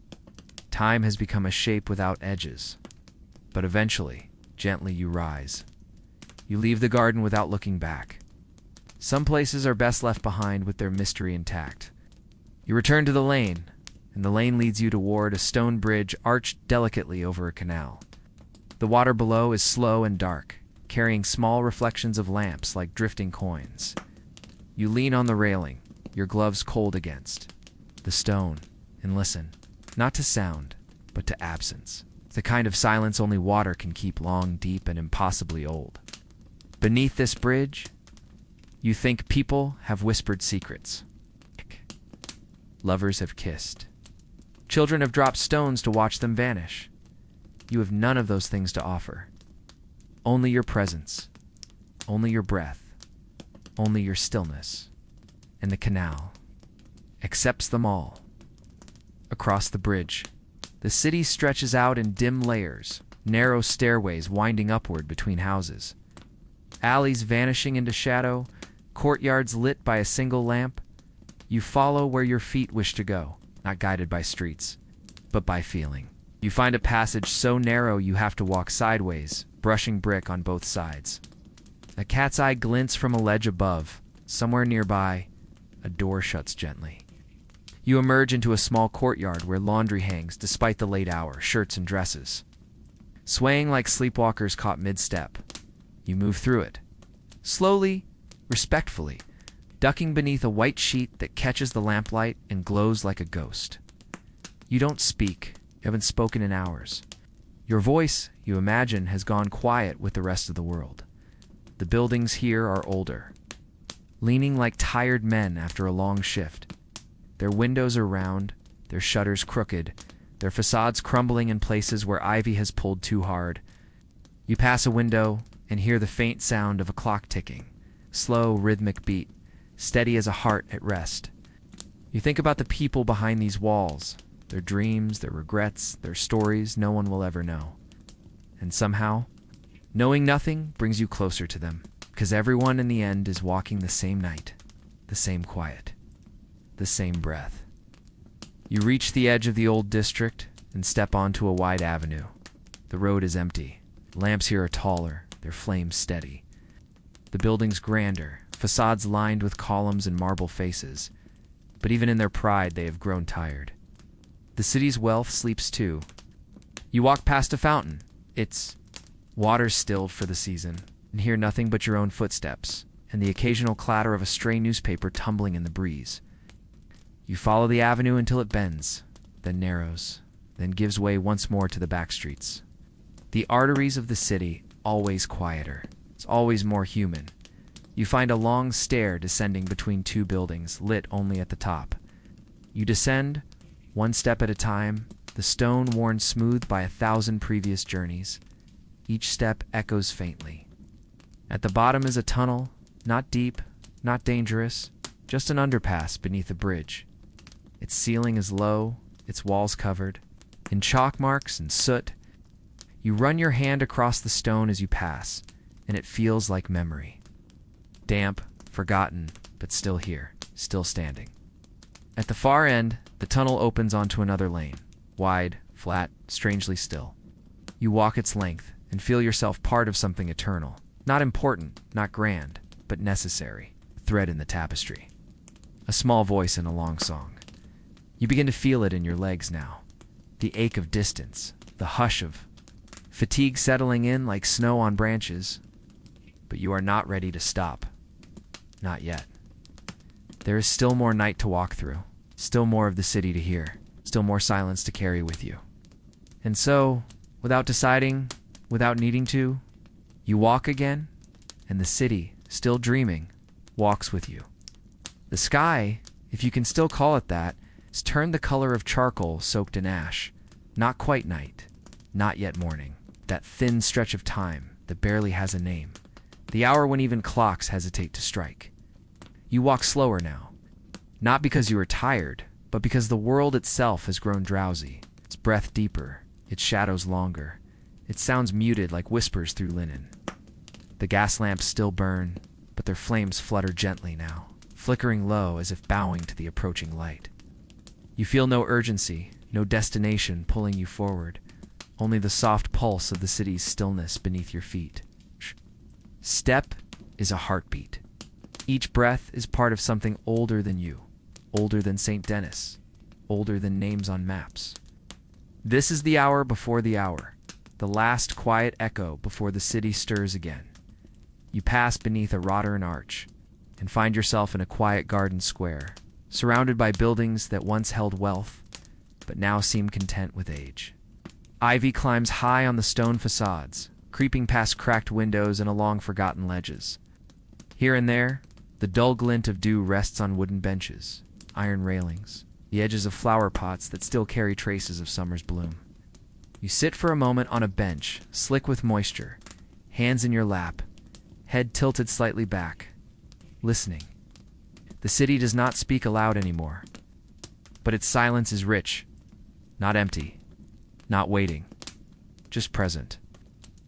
Time has become a shape without edges. But eventually, gently you rise. You leave the garden without looking back. Some places are best left behind with their mystery intact. You return to the lane, and the lane leads you toward a stone bridge arched delicately over a canal. The water below is slow and dark, carrying small reflections of lamps like drifting coins. You lean on the railing, your gloves cold against the stone, and listen, not to sound, but to absence. The kind of silence only water can keep long, deep, and impossibly old. Beneath this bridge, you think people have whispered secrets. Lovers have kissed. Children have dropped stones to watch them vanish. You have none of those things to offer. Only your presence, only your breath, only your stillness. And the canal accepts them all. Across the bridge, the city stretches out in dim layers, narrow stairways winding upward between houses. Alleys vanishing into shadow, courtyards lit by a single lamp. You follow where your feet wish to go, not guided by streets, but by feeling. You find a passage so narrow you have to walk sideways, brushing brick on both sides. A cat's eye glints from a ledge above. Somewhere nearby, a door shuts gently. You emerge into a small courtyard where laundry hangs despite the late hour, shirts and dresses. Swaying like sleepwalkers caught mid-step, you move through it. Slowly, respectfully, ducking beneath a white sheet that catches the lamplight and glows like a ghost. You don't speak. You haven't spoken in hours. Your voice, you imagine, has gone quiet with the rest of the world. The buildings here are older, leaning like tired men after a long shift. Their windows are round, their shutters crooked, their facades crumbling in places where ivy has pulled too hard. You pass a window and hear the faint sound of a clock ticking, slow, rhythmic beat, steady as a heart at rest. You think about the people behind these walls, their dreams, their regrets, their stories no one will ever know. And somehow, knowing nothing brings you closer to them, because everyone in the end is walking the same night, the same quiet, the same breath. You reach the edge of the old district and step onto a wide avenue. The road is empty. Lamps here are taller, their flames steady. The buildings grander, facades lined with columns and marble faces. But even in their pride, they have grown tired. The city's wealth sleeps too. You walk past a fountain. Its water stilled for the season, and hear nothing but your own footsteps and the occasional clatter of a stray newspaper tumbling in the breeze. You follow the avenue until it bends, then narrows, then gives way once more to the back streets. The arteries of the city, always quieter. It's always more human. You find a long stair descending between two buildings, lit only at the top. You descend, one step at a time, the stone worn smooth by 1,000 previous journeys. Each step echoes faintly. At the bottom is a tunnel, not deep, not dangerous, just an underpass beneath a bridge. Its ceiling is low, its walls covered in chalk marks and soot. You run your hand across the stone as you pass, and it feels like memory. Damp, forgotten, but still here, still standing. At the far end, the tunnel opens onto another lane, wide, flat, strangely still. You walk its length and feel yourself part of something eternal. Not important, not grand, but necessary. A thread in the tapestry. A small voice in a long song. You begin to feel it in your legs now. The ache of distance, the hush of fatigue settling in like snow on branches. But you are not ready to stop. Not yet. There is still more night to walk through, still more of the city to hear, still more silence to carry with you. And so, without deciding, without needing to, you walk again, and the city, still dreaming, walks with you. The sky, if you can still call it that, is turned the color of charcoal soaked in ash. Not quite night, not yet morning. That thin stretch of time that barely has a name. The hour when even clocks hesitate to strike. You walk slower now, not because you are tired, but because the world itself has grown drowsy, its breath deeper, its shadows longer. It sounds muted like whispers through linen. The gas lamps still burn, but their flames flutter gently now, flickering low as if bowing to the approaching light. You feel no urgency, no destination pulling you forward, only the soft pulse of the city's stillness beneath your feet. Step is a heartbeat. Each breath is part of something older than you, older than Saint Denis, older than names on maps. This is the hour before the hour, the last quiet echo before the city stirs again. You pass beneath a Rotterdam arch and find yourself in a quiet garden square, surrounded by buildings that once held wealth, but now seem content with age. Ivy climbs high on the stone facades, creeping past cracked windows and along forgotten ledges. Here and there, the dull glint of dew rests on wooden benches, iron railings, the edges of flower pots that still carry traces of summer's bloom. You sit for a moment on a bench, slick with moisture, hands in your lap, head tilted slightly back, listening. The city does not speak aloud anymore, but its silence is rich, not empty, not waiting, just present.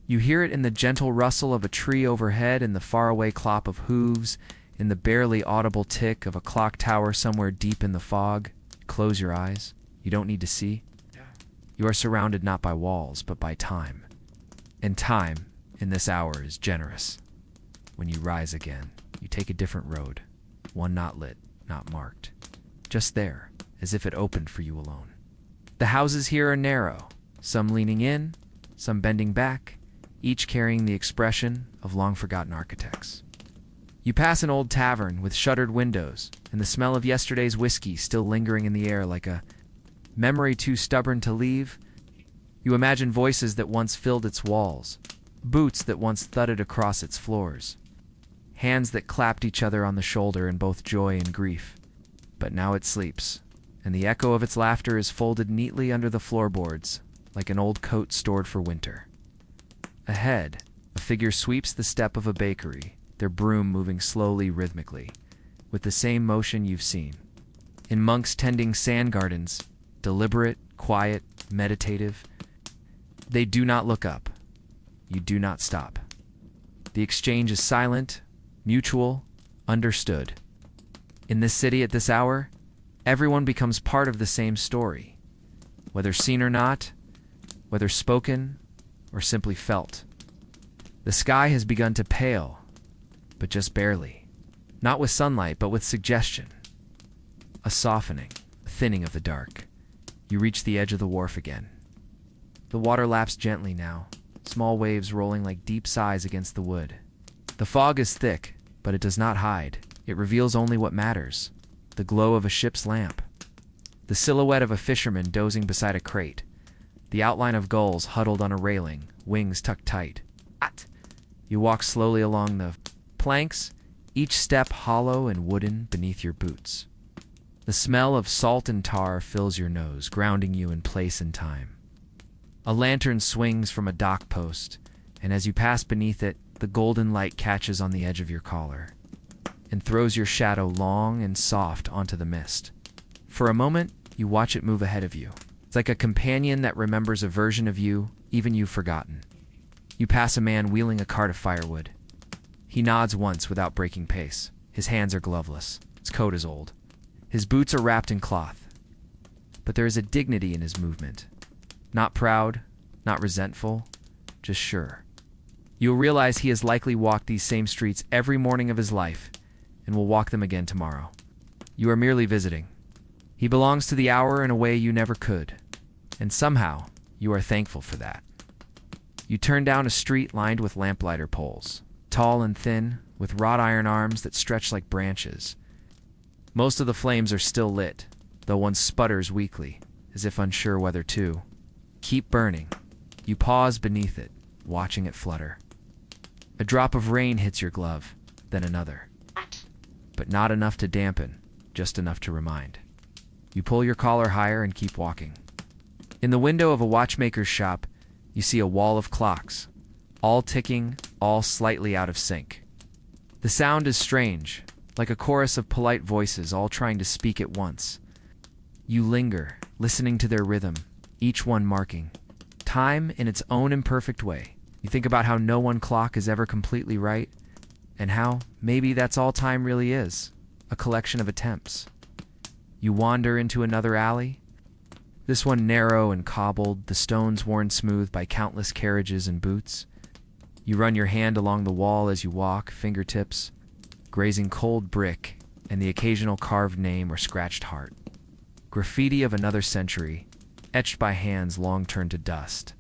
You hear it in the gentle rustle of a tree overhead, in the faraway clop of hooves, in the barely audible tick of a clock tower somewhere deep in the fog. Close your eyes. You don't need to see. You are surrounded not by walls, but by time. And time, in this hour, is generous. When you rise again, you take a different road, one not lit, not marked. Just there, as if it opened for you alone. The houses here are narrow, some leaning in, some bending back, each carrying the expression of long-forgotten architects. You pass an old tavern with shuttered windows, and the smell of yesterday's whiskey still lingering in the air like a memory too stubborn to leave. You imagine voices that once filled its walls, boots that once thudded across its floors, hands that clapped each other on the shoulder in both joy and grief. But now it sleeps, and the echo of its laughter is folded neatly under the floorboards, like an old coat stored for winter. Ahead, a figure sweeps the step of a bakery, their broom moving slowly, rhythmically, with the same motion you've seen. In monks tending sand gardens, deliberate, quiet, meditative, they do not look up. You do not stop. The exchange is silent, mutual, understood. In this city at this hour, everyone becomes part of the same story, whether seen or not, whether spoken or simply felt. The sky has begun to pale, but just barely. Not with sunlight, but with suggestion. A softening, a thinning of the dark. You reach the edge of the wharf again. The water laps gently now, small waves rolling like deep sighs against the wood. The fog is thick, but it does not hide. It reveals only what matters: the glow of a ship's lamp, the silhouette of a fisherman dozing beside a crate, the outline of gulls huddled on a railing, wings tucked tight. You walk slowly along the planks, each step hollow and wooden beneath your boots. The smell of salt and tar fills your nose, grounding you in place and time. A lantern swings from a dock post, and as you pass beneath it, the golden light catches on the edge of your collar and throws your shadow long and soft onto the mist. For a moment, you watch it move ahead of you. It's like a companion that remembers a version of you, even you've forgotten. You pass a man wheeling a cart of firewood. He nods once without breaking pace. His hands are gloveless. His coat is old. His boots are wrapped in cloth. But there is a dignity in his movement. Not proud, not resentful, just sure. You'll realize he has likely walked these same streets every morning of his life and will walk them again tomorrow. You are merely visiting. He belongs to the hour in a way you never could, and somehow you are thankful for that. You turn down a street lined with lamplighter poles, tall and thin, with wrought iron arms that stretch like branches. Most of the flames are still lit, though one sputters weakly, as if unsure whether to keep burning. You pause beneath it, watching it flutter. A drop of rain hits your glove, then another. But not enough to dampen, just enough to remind. You pull your collar higher and keep walking. In the window of a watchmaker's shop, you see a wall of clocks, all ticking, all slightly out of sync. The sound is strange, like a chorus of polite voices all trying to speak at once. You linger, listening to their rhythm, each one marking time in its own imperfect way. You think about how no one clock is ever completely right, and how maybe that's all time really is, a collection of attempts. You wander into another alley, this one narrow and cobbled, the stones worn smooth by countless carriages and boots. You run your hand along the wall as you walk, fingertips grazing cold brick and the occasional carved name or scratched heart. Graffiti of another century, etched by hands long turned to dust.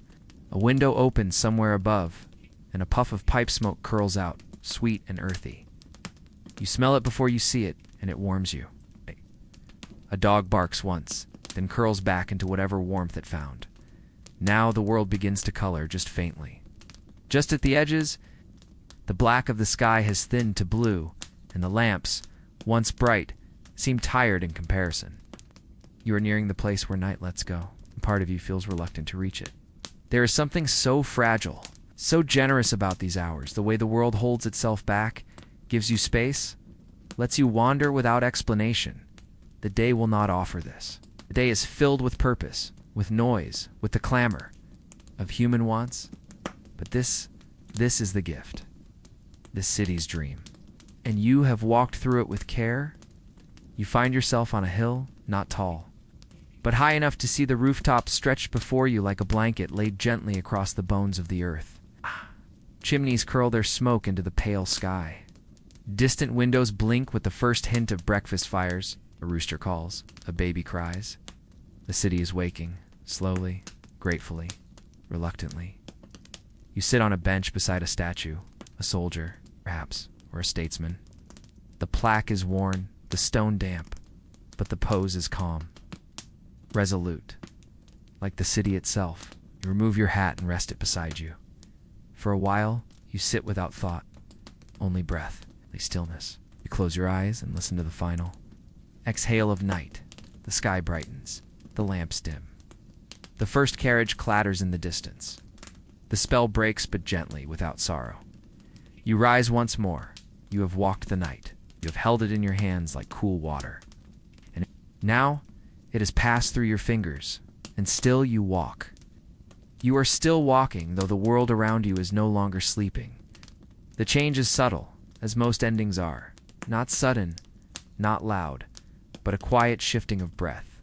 A window opens somewhere above, and a puff of pipe smoke curls out, sweet and earthy. You smell it before you see it, and it warms you. A dog barks once, then curls back into whatever warmth it found. Now the world begins to color just faintly. Just at the edges, the black of the sky has thinned to blue, and the lamps, once bright, seem tired in comparison. You are nearing the place where night lets go, and part of you feels reluctant to reach it. There is something so fragile, so generous about these hours, the way the world holds itself back, gives you space, lets you wander without explanation. The day will not offer this. The day is filled with purpose, with noise, with the clamor of human wants. But this is the gift, this city's dream. And you have walked through it with care. You find yourself on a hill, not tall, but high enough to see the rooftop stretched before you like a blanket laid gently across the bones of the earth. Chimneys curl their smoke into the pale sky. Distant windows blink with the first hint of breakfast fires. A rooster calls, a baby cries. The city is waking, slowly, gratefully, reluctantly. You sit on a bench beside a statue, a soldier, perhaps, or a statesman. The plaque is worn, the stone damp, but the pose is calm, resolute. Like the city itself, you remove your hat and rest it beside you. For a while, you sit without thought, only breath, only stillness. You close your eyes and listen to the final exhale of night. The sky brightens, the lamps dim. The first carriage clatters in the distance. The spell breaks but gently, without sorrow. You rise once more. You have walked the night. You have held it in your hands like cool water. And now, it has passed through your fingers, and still you walk. You are still walking, though the world around you is no longer sleeping. The change is subtle, as most endings are. Not sudden, not loud, but a quiet shifting of breath,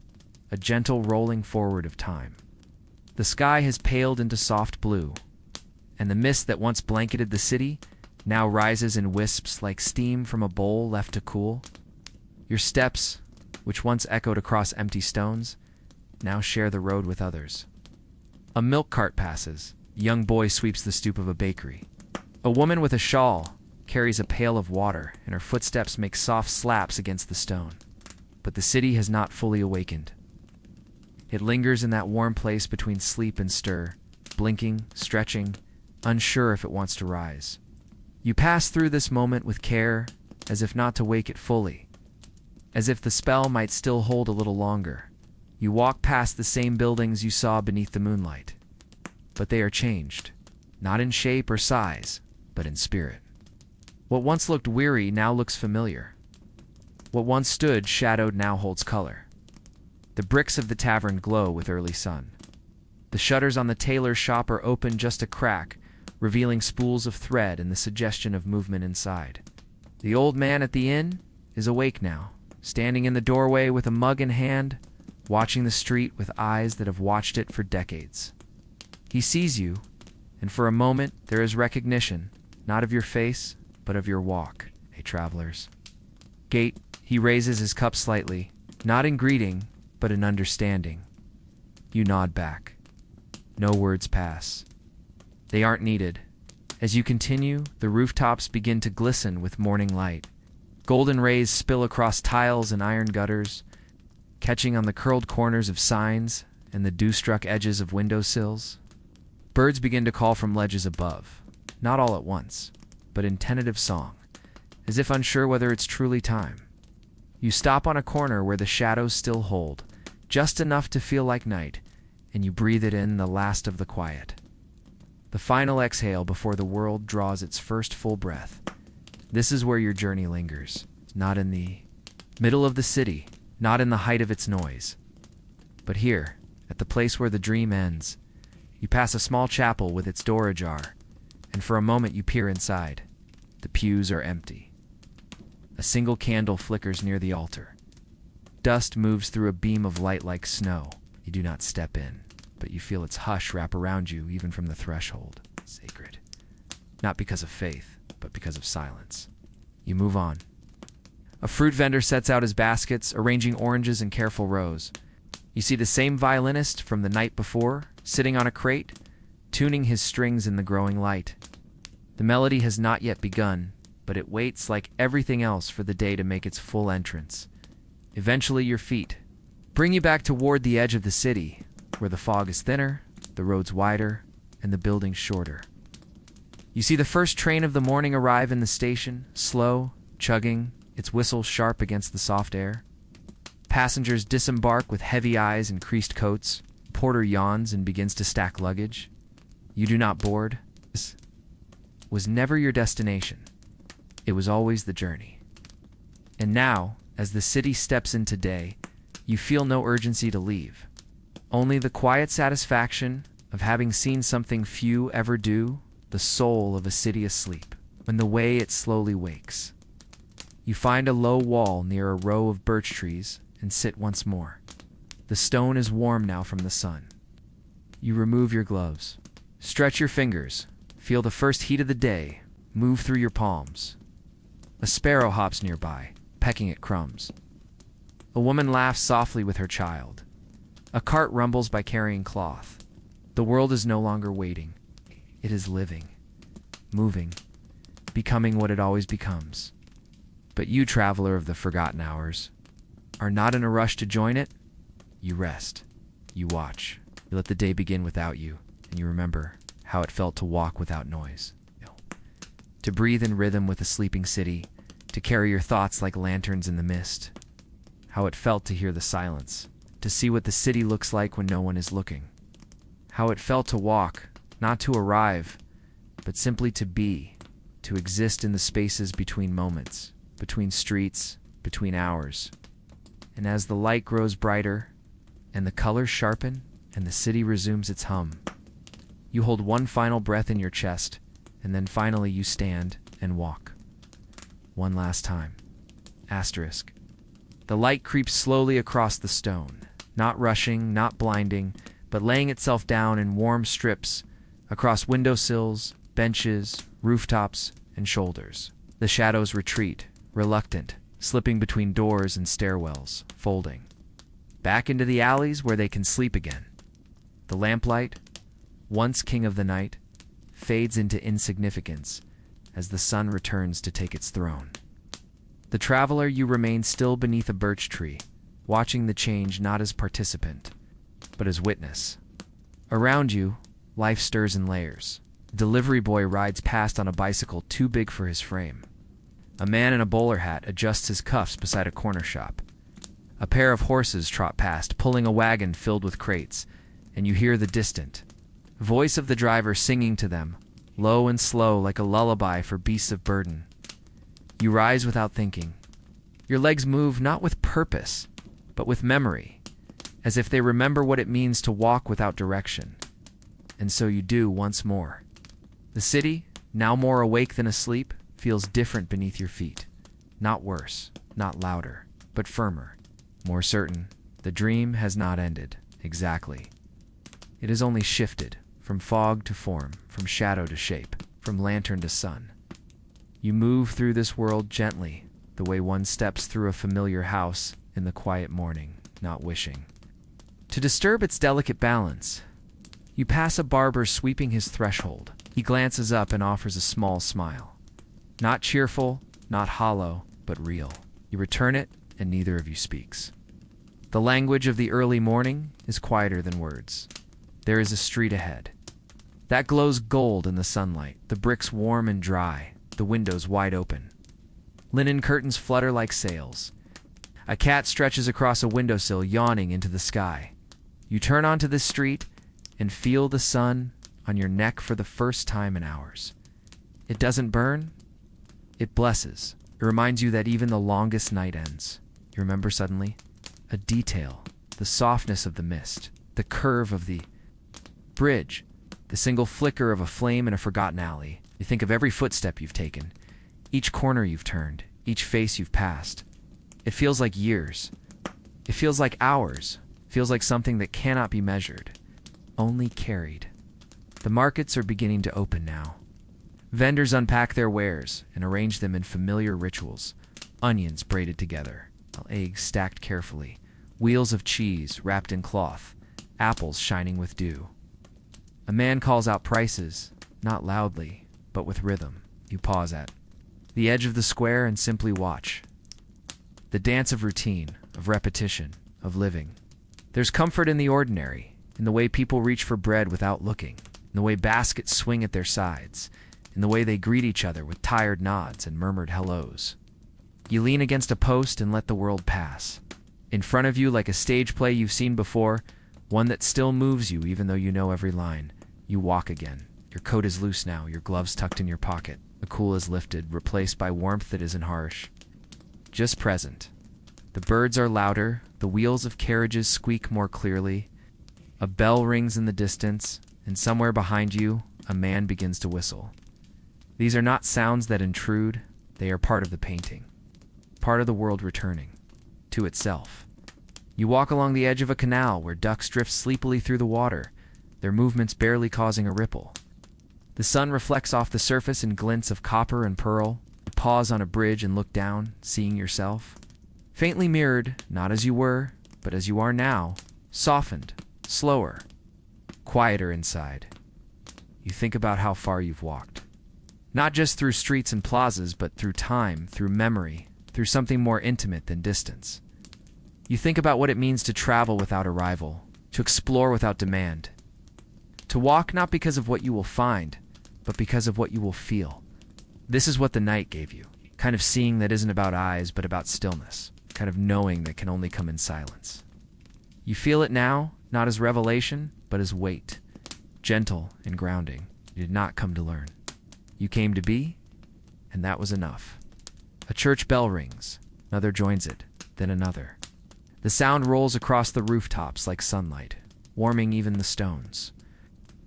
a gentle rolling forward of time. The sky has paled into soft blue, and the mist that once blanketed the city now rises in wisps like steam from a bowl left to cool. Your steps, which once echoed across empty stones, now share the road with others. A milk cart passes. A young boy sweeps the stoop of a bakery. A woman with a shawl carries a pail of water, and her footsteps make soft slaps against the stone. But the city has not fully awakened. It lingers in that warm place between sleep and stir, blinking, stretching, unsure if it wants to rise. You pass through this moment with care, as if not to wake it fully, as if the spell might still hold a little longer. You walk past the same buildings you saw beneath the moonlight, but they are changed, not in shape or size, but in spirit. What once looked weary now looks familiar. What once stood shadowed now holds color. The bricks of the tavern glow with early sun. The shutters on the tailor's shop are open just a crack, revealing spools of thread and the suggestion of movement inside. The old man at the inn is awake now, standing in the doorway with a mug in hand, watching the street with eyes that have watched it for decades. He sees you, and for a moment there is recognition, not of your face, but of your walk, a traveler's. Gate, he raises his cup slightly, not in greeting, but in understanding. You nod back. No words pass. They aren't needed. As you continue, the rooftops begin to glisten with morning light. Golden rays spill across tiles and iron gutters, catching on the curled corners of signs and the dew-struck edges of windowsills. Birds begin to call from ledges above, not all at once, but in tentative song, as if unsure whether it's truly time. You stop on a corner where the shadows still hold, just enough to feel like night, and you breathe it in, the last of the quiet. The final exhale before the world draws its first full breath. This is where your journey lingers, not in the middle of the city, not in the height of its noise, but here, at the place where the dream ends. You pass a small chapel with its door ajar, and for a moment you peer inside. The pews are empty. A single candle flickers near the altar. Dust moves through a beam of light like snow. You do not step in, but you feel its hush wrap around you even from the threshold. Sacred. Not because of faith, but because of silence. You move on. A fruit vendor sets out his baskets, arranging oranges in careful rows. You see the same violinist from the night before, sitting on a crate, tuning his strings in the growing light. The melody has not yet begun, but it waits like everything else for the day to make its full entrance. Eventually your feet bring you back toward the edge of the city, where the fog is thinner, the roads wider, and the buildings shorter. You see the first train of the morning arrive in the station, slow, chugging, its whistle sharp against the soft air. Passengers disembark with heavy eyes and creased coats. Porter yawns and begins to stack luggage. You do not board. This was never your destination. It was always the journey. And now, as the city steps into day, you feel no urgency to leave. Only the quiet satisfaction of having seen something few ever do, the soul of a city asleep, when the way it slowly wakes. You find a low wall near a row of birch trees and sit once more. The stone is warm now from the sun. You remove your gloves, stretch your fingers, feel the first heat of the day move through your palms. A sparrow hops nearby, pecking at crumbs. A woman laughs softly with her child. A cart rumbles by carrying cloth. The world is no longer waiting. It is living, moving, becoming what it always becomes. But you, traveler of the forgotten hours, are not in a rush to join it. You rest. You watch. You let the day begin without you, and you remember how it felt to walk without noise. To breathe in rhythm with a sleeping city, to carry your thoughts like lanterns in the mist. How it felt to hear the silence, to see what the city looks like when no one is looking. How it felt to walk, not to arrive, but simply to be, to exist in the spaces between moments, between streets, between hours. And as the light grows brighter, and the colors sharpen, and the city resumes its hum, you hold one final breath in your chest, and then finally you stand and walk. One last time. Asterisk. The light creeps slowly across the stone, not rushing, not blinding, but laying itself down in warm strips across windowsills, benches, rooftops, and shoulders. The shadows retreat, reluctant, slipping between doors and stairwells, folding. back into the alleys where they can sleep again. The lamplight, once king of the night, fades into insignificance as the sun returns to take its throne. The traveler, you remain still beneath a birch tree, watching the change not as participant, but as witness. Around you, life stirs in layers. A delivery boy rides past on a bicycle too big for his frame. A man in a bowler hat adjusts his cuffs beside a corner shop. A pair of horses trot past, pulling a wagon filled with crates, and you hear the distant voice of the driver singing to them, low and slow like a lullaby for beasts of burden. You rise without thinking. Your legs move not with purpose, but with memory, as if they remember what it means to walk without direction. And so you do once more. The city, now more awake than asleep, feels different beneath your feet. Not worse, not louder, but firmer, more certain. The dream has not ended, exactly. It has only shifted, from fog to form, from shadow to shape, from lantern to sun. You move through this world gently, the way one steps through a familiar house in the quiet morning, not wishing to disturb its delicate balance. You pass a barber sweeping his threshold. He glances up and offers a small smile. Not cheerful, not hollow, but real. You return it, and neither of you speaks. The language of the early morning is quieter than words. There is a street ahead. That glows gold in the sunlight, the bricks warm and dry, the windows wide open. Linen curtains flutter like sails. A cat stretches across a windowsill, yawning into the sky. You turn onto this street and feel the sun on your neck for the first time in hours. It doesn't burn, it blesses. It reminds you that even the longest night ends. You remember suddenly a detail, the softness of the mist, the curve of the bridge, the single flicker of a flame in a forgotten alley. You think of every footstep you've taken, each corner you've turned, each face you've passed. It feels like years. It feels like hours. It feels like something that cannot be measured, only carried. The markets are beginning to open now. Vendors unpack their wares and arrange them in familiar rituals. Onions braided together, eggs stacked carefully, wheels of cheese wrapped in cloth, apples shining with dew. A man calls out prices, not loudly, but with rhythm. You pause at the edge of the square and simply watch. The dance of routine, of repetition, of living. There's comfort in the ordinary, in the way people reach for bread without looking, in the way baskets swing at their sides, in the way they greet each other with tired nods and murmured hellos. You lean against a post and let the world pass. In front of you, like a stage play you've seen before, one that still moves you even though you know every line. You walk again. Your coat is loose now, your gloves tucked in your pocket. The cool is lifted, replaced by warmth that isn't harsh, just present. The birds are louder, the wheels of carriages squeak more clearly. A bell rings in the distance, and somewhere behind you, a man begins to whistle. These are not sounds that intrude, they are part of the painting, part of the world returning to itself. You walk along the edge of a canal where ducks drift sleepily through the water, their movements barely causing a ripple. The sun reflects off the surface in glints of copper and pearl. You pause on a bridge and look down, seeing yourself. Faintly mirrored, not as you were, but as you are now, softened, slower, quieter inside. You think about how far you've walked. Not just through streets and plazas, but through time, through memory, through something more intimate than distance. You think about what it means to travel without arrival, to explore without demand. To walk not because of what you will find, but because of what you will feel. This is what the night gave you. Kind of seeing that isn't about eyes, but about stillness. Kind of knowing that can only come in silence. You feel it now, not as revelation, but as weight. Gentle and grounding. You did not come to learn. You came to be, and that was enough. A church bell rings. Another joins it, then another. The sound rolls across the rooftops like sunlight, warming even the stones.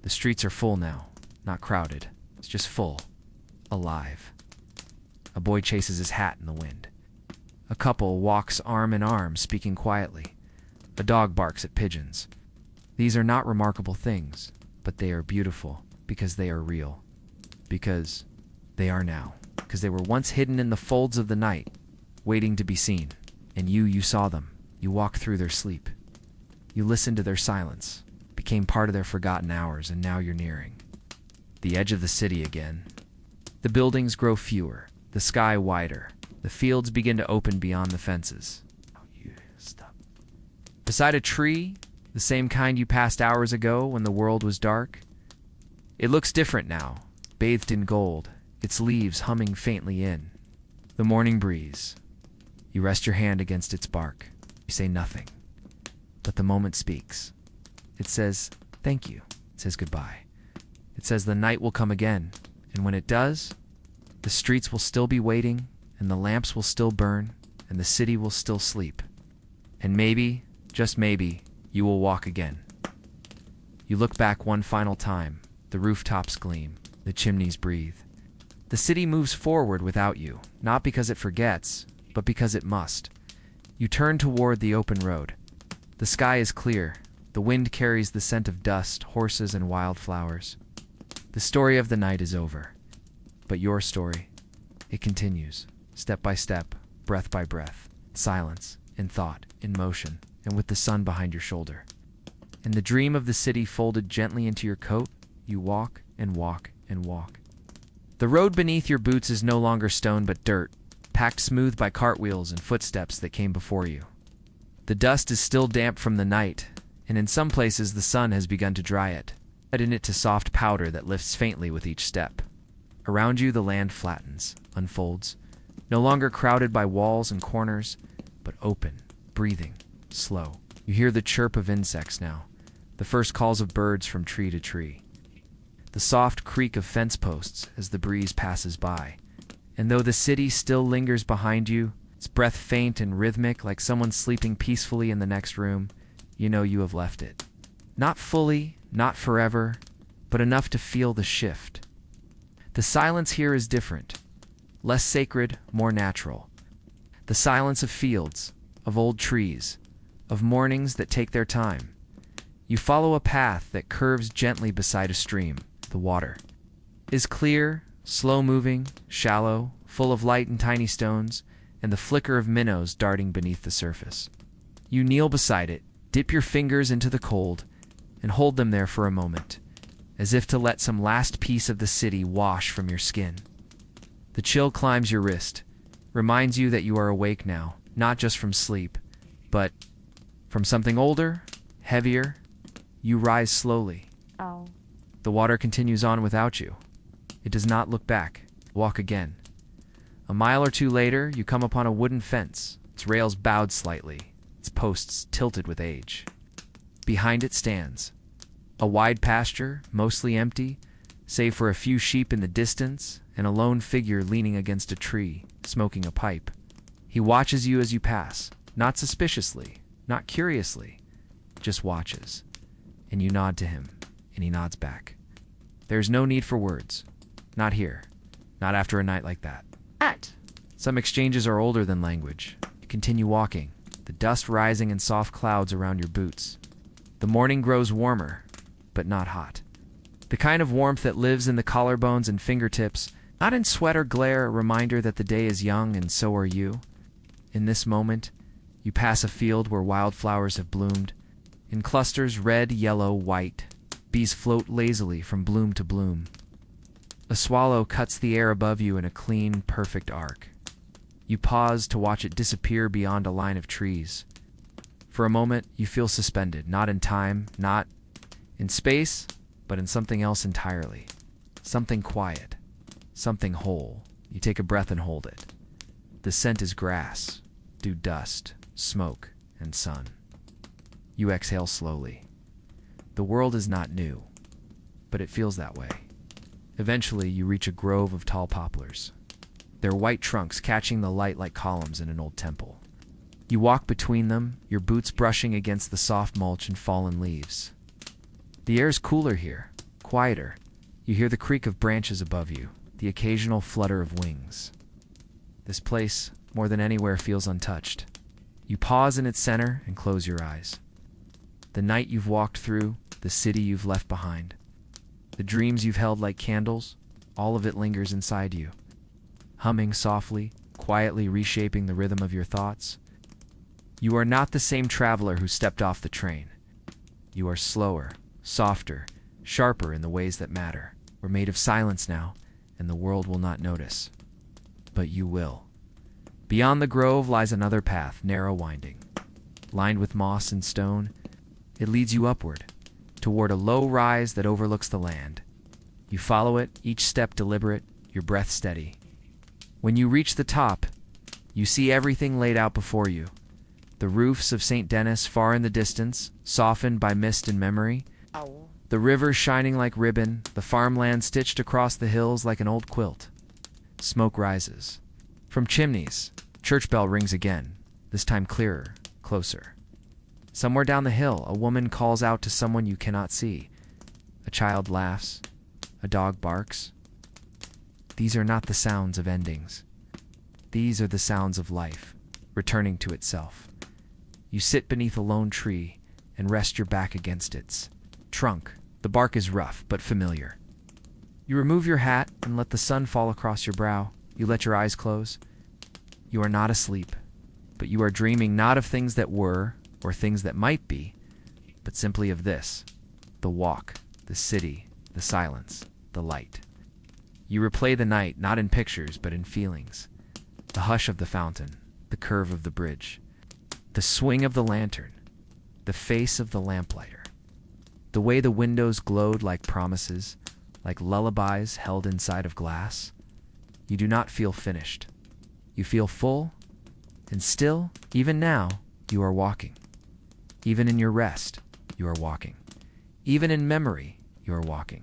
The streets are full now, not crowded. It's just full. Alive. A boy chases his hat in the wind. A couple walks arm in arm, speaking quietly. A dog barks at pigeons. These are not remarkable things, but they are beautiful because they are real. Because they are now. Because they were once hidden in the folds of the night, waiting to be seen. And you saw them. You walk through their sleep. You listened to their silence, became part of their forgotten hours, and now you're nearing the edge of the city again. The buildings grow fewer, the sky wider, the fields begin to open beyond the fences. Oh, you stop. Beside a tree, the same kind you passed hours ago when the world was dark. It looks different now, bathed in gold, its leaves humming faintly in the morning breeze. You rest your hand against its bark. You say nothing, but the moment speaks. It says, thank you. It says goodbye. It says the night will come again, and when it does, the streets will still be waiting, and the lamps will still burn, and the city will still sleep. And maybe, just maybe, you will walk again. You look back one final time. The rooftops gleam. The chimneys breathe. The city moves forward without you, not because it forgets, but because it must. You turn toward the open road. The sky is clear. The wind carries the scent of dust, horses, and wildflowers. The story of the night is over. But your story, it continues, step by step, breath by breath, silence, in thought, in motion, and with the sun behind your shoulder. And the dream of the city folded gently into your coat, you walk and walk and walk. The road beneath your boots is no longer stone but dirt, packed smooth by cartwheels and footsteps that came before you. The dust is still damp from the night, and in some places the sun has begun to dry it, adding it to soft powder that lifts faintly with each step. Around you the land flattens, unfolds, no longer crowded by walls and corners, but open, breathing, slow. You hear the chirp of insects now, the first calls of birds from tree to tree, the soft creak of fence posts as the breeze passes by. And though the city still lingers behind you, its breath faint and rhythmic like someone sleeping peacefully in the next room, you know you have left it. Not fully, not forever, but enough to feel the shift. The silence here is different, less sacred, more natural. The silence of fields, of old trees, of mornings that take their time. You follow a path that curves gently beside a stream. The water is clear, slow-moving, shallow, full of light and tiny stones, and the flicker of minnows darting beneath the surface. You kneel beside it, dip your fingers into the cold, and hold them there for a moment, as if to let some last piece of the city wash from your skin. The chill climbs your wrist, reminds you that you are awake now, not just from sleep, but from something older, heavier. You rise slowly. Oh. The water continues on without you. It does not look back. Walk again. A mile or two later, you come upon a wooden fence, its rails bowed slightly, its posts tilted with age. Behind it stands a wide pasture, mostly empty, save for a few sheep in the distance and a lone figure leaning against a tree, smoking a pipe. He watches you as you pass, not suspiciously, not curiously, just watches. And you nod to him, and he nods back. There's no need for words. Not here. Not after a night like that. Some exchanges are older than language. You continue walking, the dust rising in soft clouds around your boots. The morning grows warmer, but not hot. The kind of warmth that lives in the collarbones and fingertips, not in sweat or glare, a reminder that the day is young and so are you. In this moment, you pass a field where wildflowers have bloomed. In clusters, red, yellow, white, bees float lazily from bloom to bloom. A swallow cuts the air above you in a clean, perfect arc. You pause to watch it disappear beyond a line of trees. For a moment, you feel suspended, not in time, not in space, but in something else entirely. Something quiet, something whole. You take a breath and hold it. The scent is grass, dew dust, smoke, and sun. You exhale slowly. The world is not new, but it feels that way. Eventually, you reach a grove of tall poplars, their white trunks catching the light like columns in an old temple. You walk between them, your boots brushing against the soft mulch and fallen leaves. The air is cooler here, quieter. You hear the creak of branches above you, the occasional flutter of wings. This place, more than anywhere, feels untouched. You pause in its center and close your eyes. The night you've walked through, the city you've left behind, the dreams you've held like candles, all of it lingers inside you, humming softly, quietly reshaping the rhythm of your thoughts. You are not the same traveler who stepped off the train. You are slower, softer, sharper in the ways that matter. We're made of silence now, and the world will not notice. But you will. Beyond the grove lies another path, narrow winding. Lined with moss and stone, it leads you upward, toward a low rise that overlooks the land. You follow it, each step deliberate, your breath steady. When you reach the top, you see everything laid out before you. The roofs of Saint Denis far in the distance, softened by mist and memory. Ow. The river shining like ribbon, the farmland stitched across the hills like an old quilt. Smoke rises. From chimneys, church bell rings again, this time clearer, closer. Somewhere down the hill, a woman calls out to someone you cannot see. A child laughs. A dog barks. These are not the sounds of endings. These are the sounds of life, returning to itself. You sit beneath a lone tree and rest your back against its trunk. The bark is rough, but familiar. You remove your hat and let the sun fall across your brow. You let your eyes close. You are not asleep, but you are dreaming not of things that were or things that might be, but simply of this: the walk, the city, the silence, the light. You replay the night not in pictures but in feelings. The hush of the fountain, the curve of the bridge, the swing of the lantern, the face of the lamplighter, the way the windows glowed like promises, like lullabies held inside of glass. You do not feel finished. You feel full, and still, even now, you are walking. Even in your rest, you are walking. Even in memory, you are walking.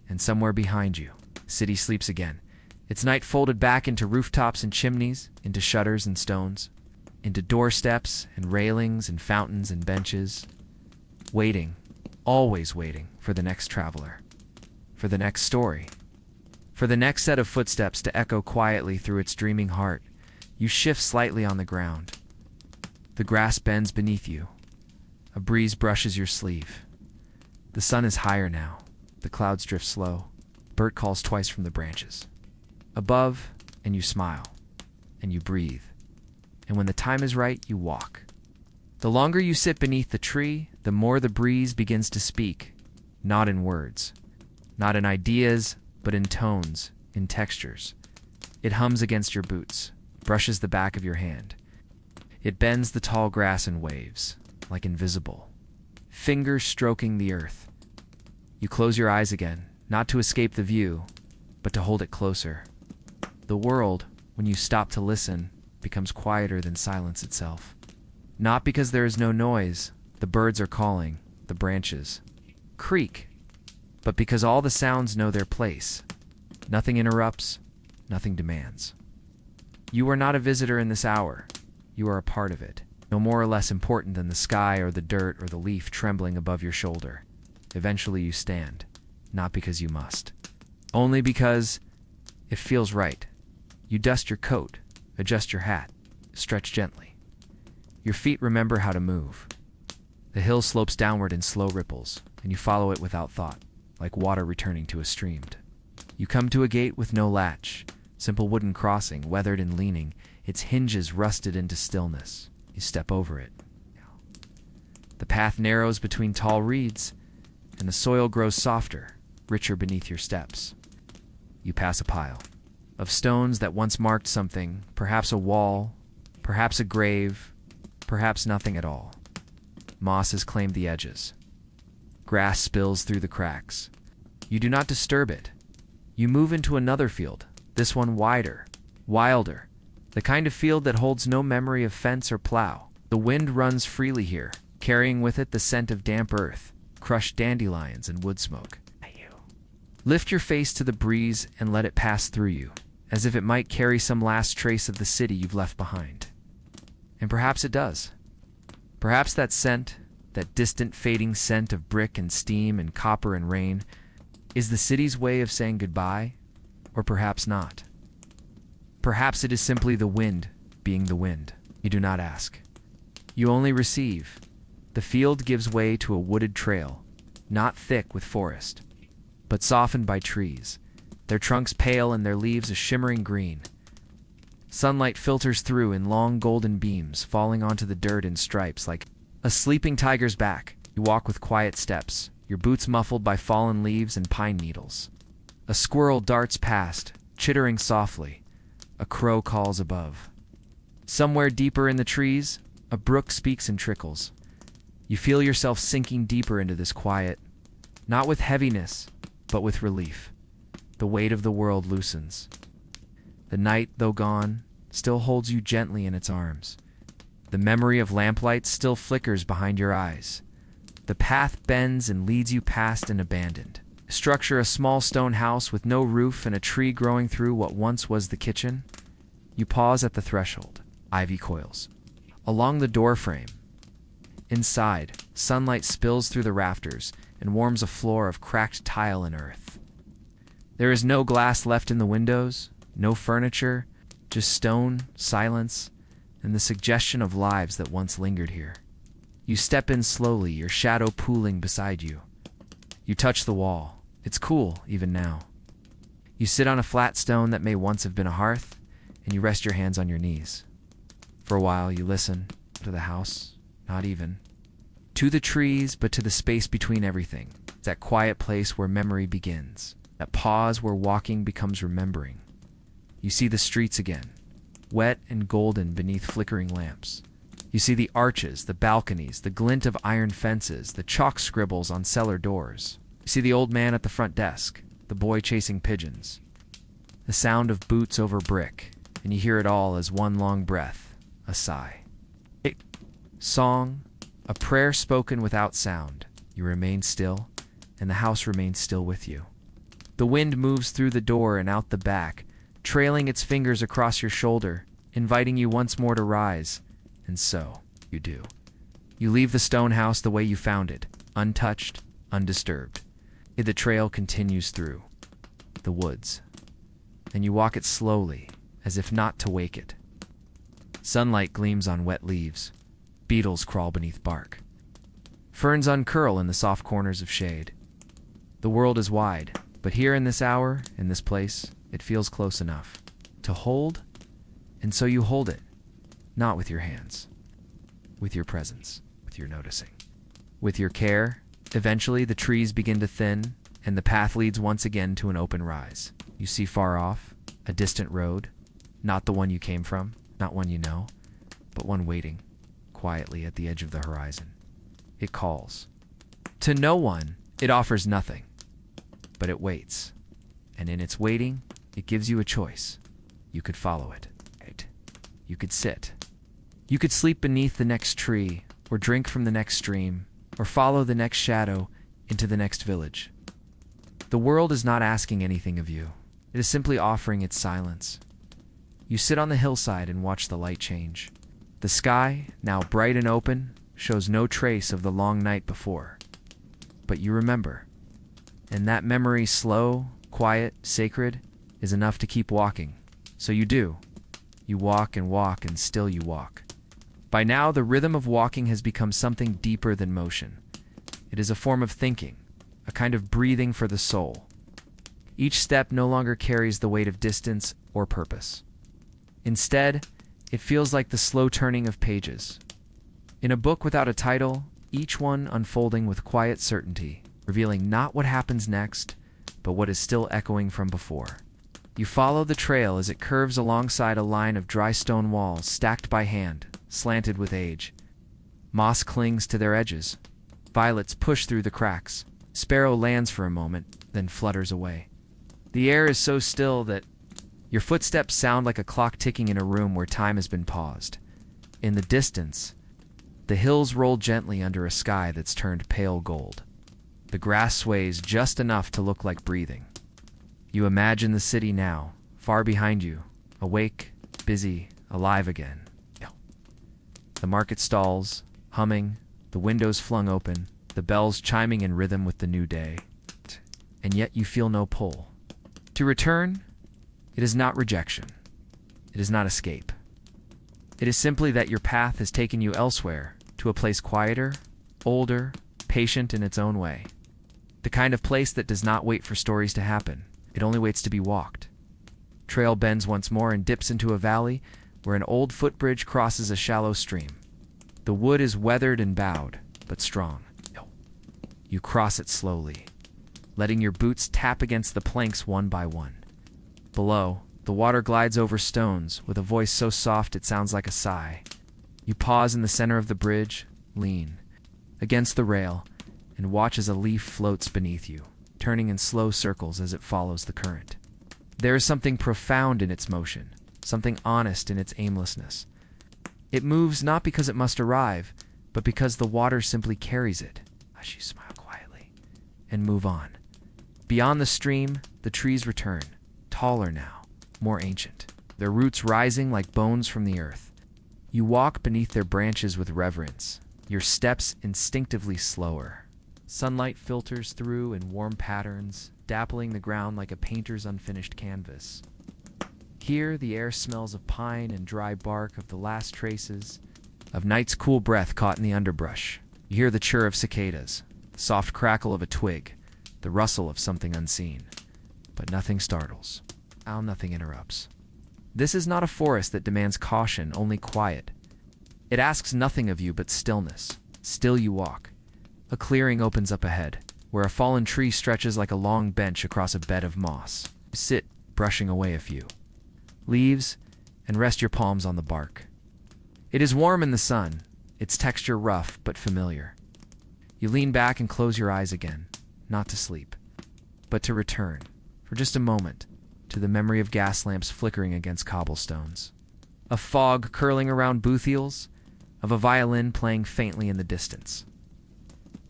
And somewhere behind you, city sleeps again. Its night folded back into rooftops and chimneys, into shutters and stones, into doorsteps and railings and fountains and benches. Waiting, always waiting for the next traveler, for the next story, for the next set of footsteps to echo quietly through its dreaming heart. You shift slightly on the ground. The grass bends beneath you. A breeze brushes your sleeve. The sun is higher now. The clouds drift slow. Bert calls twice from the branches. Above, and you smile, and you breathe. And when the time is right, you walk. The longer you sit beneath the tree, the more the breeze begins to speak, not in words, not in ideas, but in tones, in textures. It hums against your boots, brushes the back of your hand. It bends the tall grass in waves, like invisible, fingers stroking the earth. You close your eyes again, not to escape the view, but to hold it closer. The world, when you stop to listen, becomes quieter than silence itself. Not because there is no noise, the birds are calling, the branches creak, but because all the sounds know their place. Nothing interrupts, nothing demands. You are not a visitor in this hour. You are a part of it, no more or less important than the sky or the dirt or the leaf trembling above your shoulder. Eventually you stand, not because you must, only because it feels right. You dust your coat, adjust your hat, stretch gently. Your feet remember how to move. The hill slopes downward in slow ripples, and you follow it without thought, like water returning to a stream. You come to a gate with no latch, simple wooden crossing, weathered and leaning, its hinges rusted into stillness. You step over it. The path narrows between tall reeds, and the soil grows softer, richer beneath your steps. You pass a pile of stones that once marked something, perhaps a wall, perhaps a grave, perhaps nothing at all. Moss has claimed the edges. Grass spills through the cracks. You do not disturb it. You move into another field, this one wider, wilder, the kind of field that holds no memory of fence or plow. The wind runs freely here, carrying with it the scent of damp earth, crushed dandelions, and wood smoke. Lift your face to the breeze and let it pass through you, as if it might carry some last trace of the city you've left behind. And perhaps it does. Perhaps that scent, that distant fading scent of brick and steam and copper and rain, is the city's way of saying goodbye, or perhaps not. Perhaps it is simply the wind being the wind. You do not ask. You only receive. The field gives way to a wooded trail, not thick with forest, but softened by trees, their trunks pale and their leaves a shimmering green. Sunlight filters through in long golden beams, falling onto the dirt in stripes like a sleeping tiger's back. You walk with quiet steps, your boots muffled by fallen leaves and pine needles. A squirrel darts past, chittering softly. A crow calls above. Somewhere deeper in the trees, a brook speaks and trickles. You feel yourself sinking deeper into this quiet, not with heaviness, but with relief. The weight of the world loosens. The night, though gone, still holds you gently in its arms. The memory of lamplights still flickers behind your eyes. The path bends and leads you past an abandoned structure, a small stone house with no roof and a tree growing through what once was the kitchen. You pause at the threshold. Ivy coils along the doorframe. Inside, sunlight spills through the rafters and warms a floor of cracked tile and earth. There is no glass left in the windows, no furniture, just stone, silence, and the suggestion of lives that once lingered here. You step in slowly, your shadow pooling beside you. You touch the wall. It's cool, even now. You sit on a flat stone that may once have been a hearth, and you rest your hands on your knees. For a while, you listen to the house, not even to the trees, but to the space between everything. It's that quiet place where memory begins, that pause where walking becomes remembering. You see the streets again, wet and golden beneath flickering lamps. You see the arches, the balconies, the glint of iron fences, the chalk scribbles on cellar doors. You see the old man at the front desk, the boy chasing pigeons, the sound of boots over brick, and you hear it all as one long breath, a sigh. A song, a prayer spoken without sound. You remain still, and the house remains still with you. The wind moves through the door and out the back, trailing its fingers across your shoulder, inviting you once more to rise. And so, you do. You leave the stone house the way you found it, untouched, undisturbed. The trail continues through the woods, and you walk it slowly, as if not to wake it. Sunlight gleams on wet leaves. Beetles crawl beneath bark. Ferns uncurl in the soft corners of shade. The world is wide, but here in this hour, in this place, it feels close enough to hold, and so you hold it, not with your hands, with your presence, with your noticing, with your care. Eventually, the trees begin to thin, and the path leads once again to an open rise. You see far off, a distant road, not the one you came from, not one you know, but one waiting quietly at the edge of the horizon. It calls. To no one, it offers nothing, but it waits, and in its waiting, it gives you a choice. You could follow it. You could sit. You could sleep beneath the next tree, or drink from the next stream, or follow the next shadow into the next village. The world is not asking anything of you. It is simply offering its silence. You sit on the hillside and watch the light change. The sky, now bright and open, shows no trace of the long night before. But you remember. And that memory, slow, quiet, sacred, is enough to keep walking. So you do. You walk, and still you walk. By now, the rhythm of walking has become something deeper than motion. It is a form of thinking, a kind of breathing for the soul. Each step no longer carries the weight of distance or purpose. Instead, it feels like the slow turning of pages. In a book without a title, each one unfolding with quiet certainty, revealing not what happens next, but what is still echoing from before. You follow the trail as it curves alongside a line of dry stone walls stacked by hand, slanted with age. Moss clings to their edges. Violets push through the cracks. Sparrow lands for a moment, then flutters away. The air is so still that your footsteps sound like a clock ticking in a room where time has been paused. In the distance, the hills roll gently under a sky that's turned pale gold. The grass sways just enough to look like breathing. You imagine the city now, far behind you, awake, busy, alive again. The market stalls, humming, the windows flung open, the bells chiming in rhythm with the new day. And yet you feel no pull. To return, it is not rejection. It is not escape. It is simply that your path has taken you elsewhere, to a place quieter, older, patient in its own way. The kind of place that does not wait for stories to happen. It only waits to be walked. Trail bends once more and dips into a valley where an old footbridge crosses a shallow stream. The wood is weathered and bowed, but strong. You cross it slowly, letting your boots tap against the planks one by one. Below, the water glides over stones with a voice so soft it sounds like a sigh. You pause in the center of the bridge, lean against the rail, and watch as a leaf floats beneath you, turning in slow circles as it follows the current. There is something profound in its motion, something honest in its aimlessness. It moves not because it must arrive, but because the water simply carries it. As you smile quietly and move on. Beyond the stream, the trees return, taller now, more ancient, their roots rising like bones from the earth. You walk beneath their branches with reverence, your steps instinctively slower. Sunlight filters through in warm patterns, dappling the ground like a painter's unfinished canvas. Here, the air smells of pine and dry bark, of the last traces of night's cool breath caught in the underbrush. You hear the chirr of cicadas, the soft crackle of a twig, the rustle of something unseen. But nothing startles. Nothing interrupts. This is not a forest that demands caution, only quiet. It asks nothing of you but stillness. Still you walk. A clearing opens up ahead, where a fallen tree stretches like a long bench across a bed of moss. You sit, brushing away a few leaves, and rest your palms on the bark. It is warm in the sun, its texture rough but familiar. You lean back and close your eyes again, not to sleep, but to return, for just a moment, to the memory of gas lamps flickering against cobblestones, of fog curling around booth heels, of a violin playing faintly in the distance.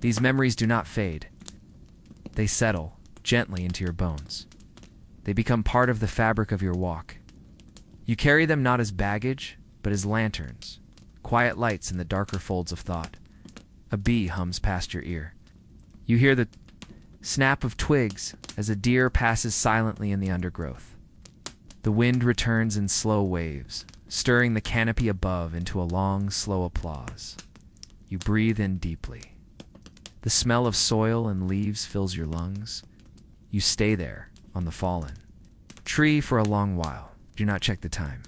These memories do not fade. They settle gently into your bones. They become part of the fabric of your walk. You carry them not as baggage, but as lanterns, quiet lights in the darker folds of thought. A bee hums past your ear. You hear the snap of twigs as a deer passes silently in the undergrowth. The wind returns in slow waves, stirring the canopy above into a long, slow applause. You breathe in deeply. The smell of soil and leaves fills your lungs. You stay there, on the fallen tree for a long while. Do not check the time.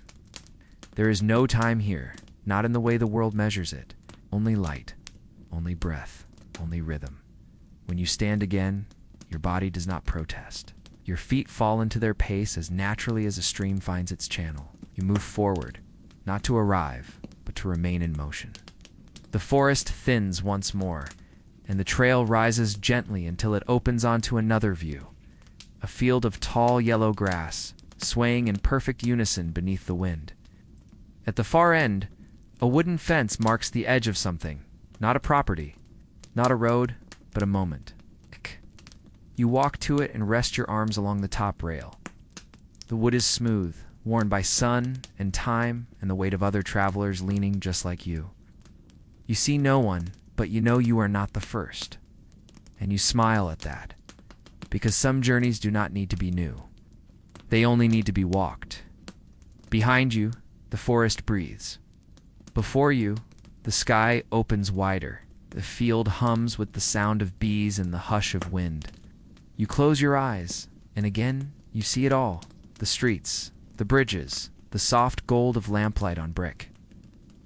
There is no time here, not in the way the world measures it. Only light, only breath, only rhythm. When you stand again, your body does not protest. Your feet fall into their pace as naturally as a stream finds its channel. You move forward, not to arrive, but to remain in motion. The forest thins once more, and the trail rises gently until it opens onto another view. A field of tall yellow grass, swaying in perfect unison beneath the wind. At the far end, a wooden fence marks the edge of something, not a property, not a road, but a moment. You walk to it and rest your arms along the top rail. The wood is smooth, worn by sun and time and the weight of other travelers leaning just like you. You see no one, but you know you are not the first. And you smile at that, because some journeys do not need to be new. They only need to be walked. Behind you, the forest breathes. Before you, the sky opens wider. The field hums with the sound of bees and the hush of wind. You close your eyes, and again you see it all. The streets, the bridges, the soft gold of lamplight on brick.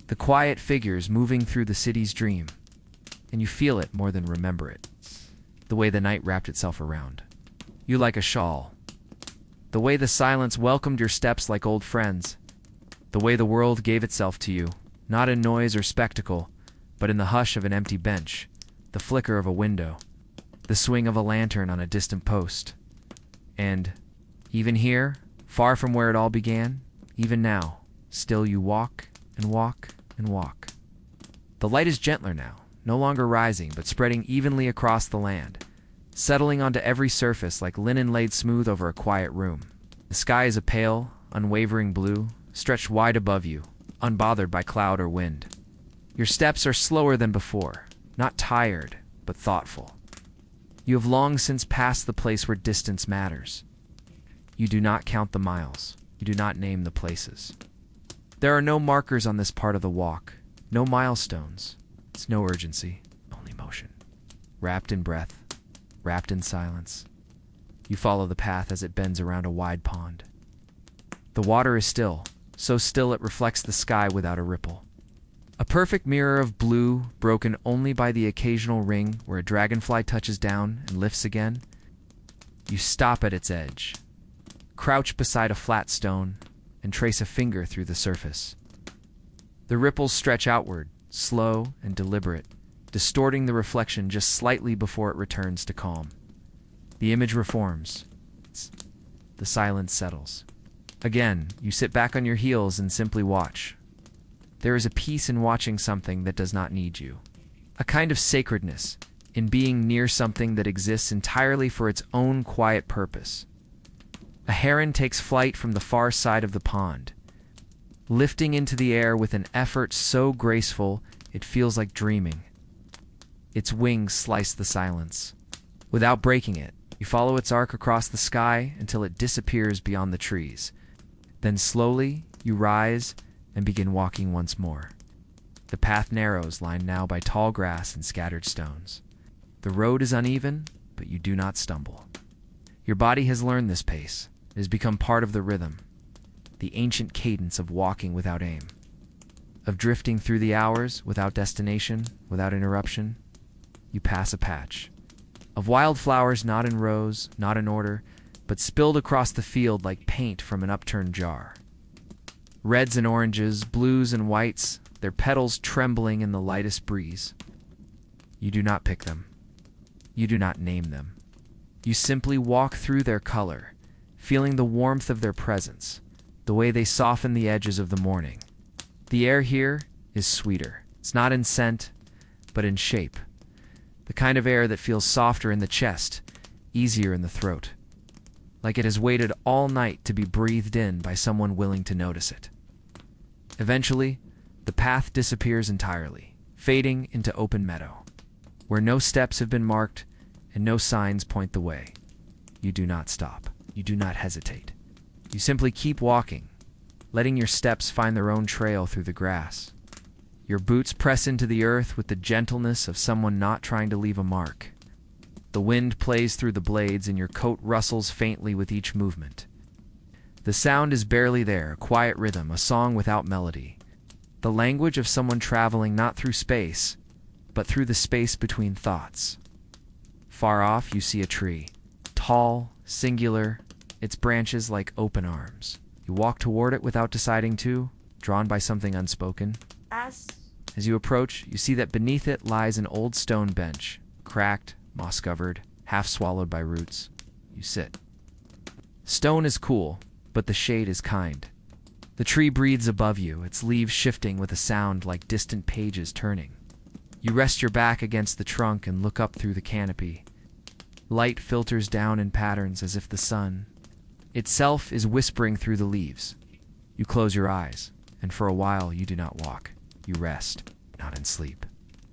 The quiet figures moving through the city's dream. And you feel it more than remember it. The way the night wrapped itself around you like a shawl. The way the silence welcomed your steps like old friends. The way the world gave itself to you, not in noise or spectacle, but in the hush of an empty bench, the flicker of a window, the swing of a lantern on a distant post. And, even here, far from where it all began, even now, still you walk and walk and walk. The light is gentler now, no longer rising, but spreading evenly across the land, settling onto every surface like linen laid smooth over a quiet room. The sky is a pale, unwavering blue, stretched wide above you, unbothered by cloud or wind. Your steps are slower than before, not tired, but thoughtful. You have long since passed the place where distance matters. You do not count the miles. You do not name the places. There are no markers on this part of the walk, no milestones. It's no urgency, only motion. Wrapped in breath, wrapped in silence. You follow the path as it bends around a wide pond. The water is still, so still it reflects the sky without a ripple. A perfect mirror of blue, broken only by the occasional ring where a dragonfly touches down and lifts again. You stop at its edge, crouch beside a flat stone, and trace a finger through the surface. The ripples stretch outward, slow and deliberate, distorting the reflection just slightly before it returns to calm. The image reforms. The silence settles. Again, you sit back on your heels and simply watch. There is a peace in watching something that does not need you. A kind of sacredness in being near something that exists entirely for its own quiet purpose. A heron takes flight from the far side of the pond, lifting into the air with an effort so graceful it feels like dreaming. Its wings slice the silence. Without breaking it, you follow its arc across the sky until it disappears beyond the trees. Then slowly, you rise and begin walking once more. The path narrows, lined now by tall grass and scattered stones. The road is uneven, but you do not stumble. Your body has learned this pace. It has become part of the rhythm, the ancient cadence of walking without aim, of drifting through the hours without destination, without interruption. You pass a patch of wildflowers, not in rows, not in order, but spilled across the field like paint from an upturned jar. Reds and oranges, blues and whites, their petals trembling in the lightest breeze. You do not pick them. You do not name them. You simply walk through their color, feeling the warmth of their presence, the way they soften the edges of the morning. The air here is sweeter. It's not in scent, but in shape. The kind of air that feels softer in the chest, easier in the throat. Like it has waited all night to be breathed in by someone willing to notice it. Eventually, the path disappears entirely, fading into open meadow, where no steps have been marked and no signs point the way. You do not stop. You do not hesitate. You simply keep walking, letting your steps find their own trail through the grass. Your boots press into the earth with the gentleness of someone not trying to leave a mark. The wind plays through the blades and your coat rustles faintly with each movement. The sound is barely there, a quiet rhythm, a song without melody. The language of someone traveling not through space, but through the space between thoughts. Far off, you see a tree. Tall, singular, its branches like open arms. You walk toward it without deciding to, drawn by something unspoken. As you approach, you see that beneath it lies an old stone bench, cracked, moss-covered, half swallowed by roots. You sit. Stone is cool, but the shade is kind. The tree breathes above you, its leaves shifting with a sound like distant pages turning. You rest your back against the trunk and look up through the canopy. Light filters down in patterns as if the sun itself is whispering through the leaves. You close your eyes, and for a while you do not walk. You rest, not in sleep,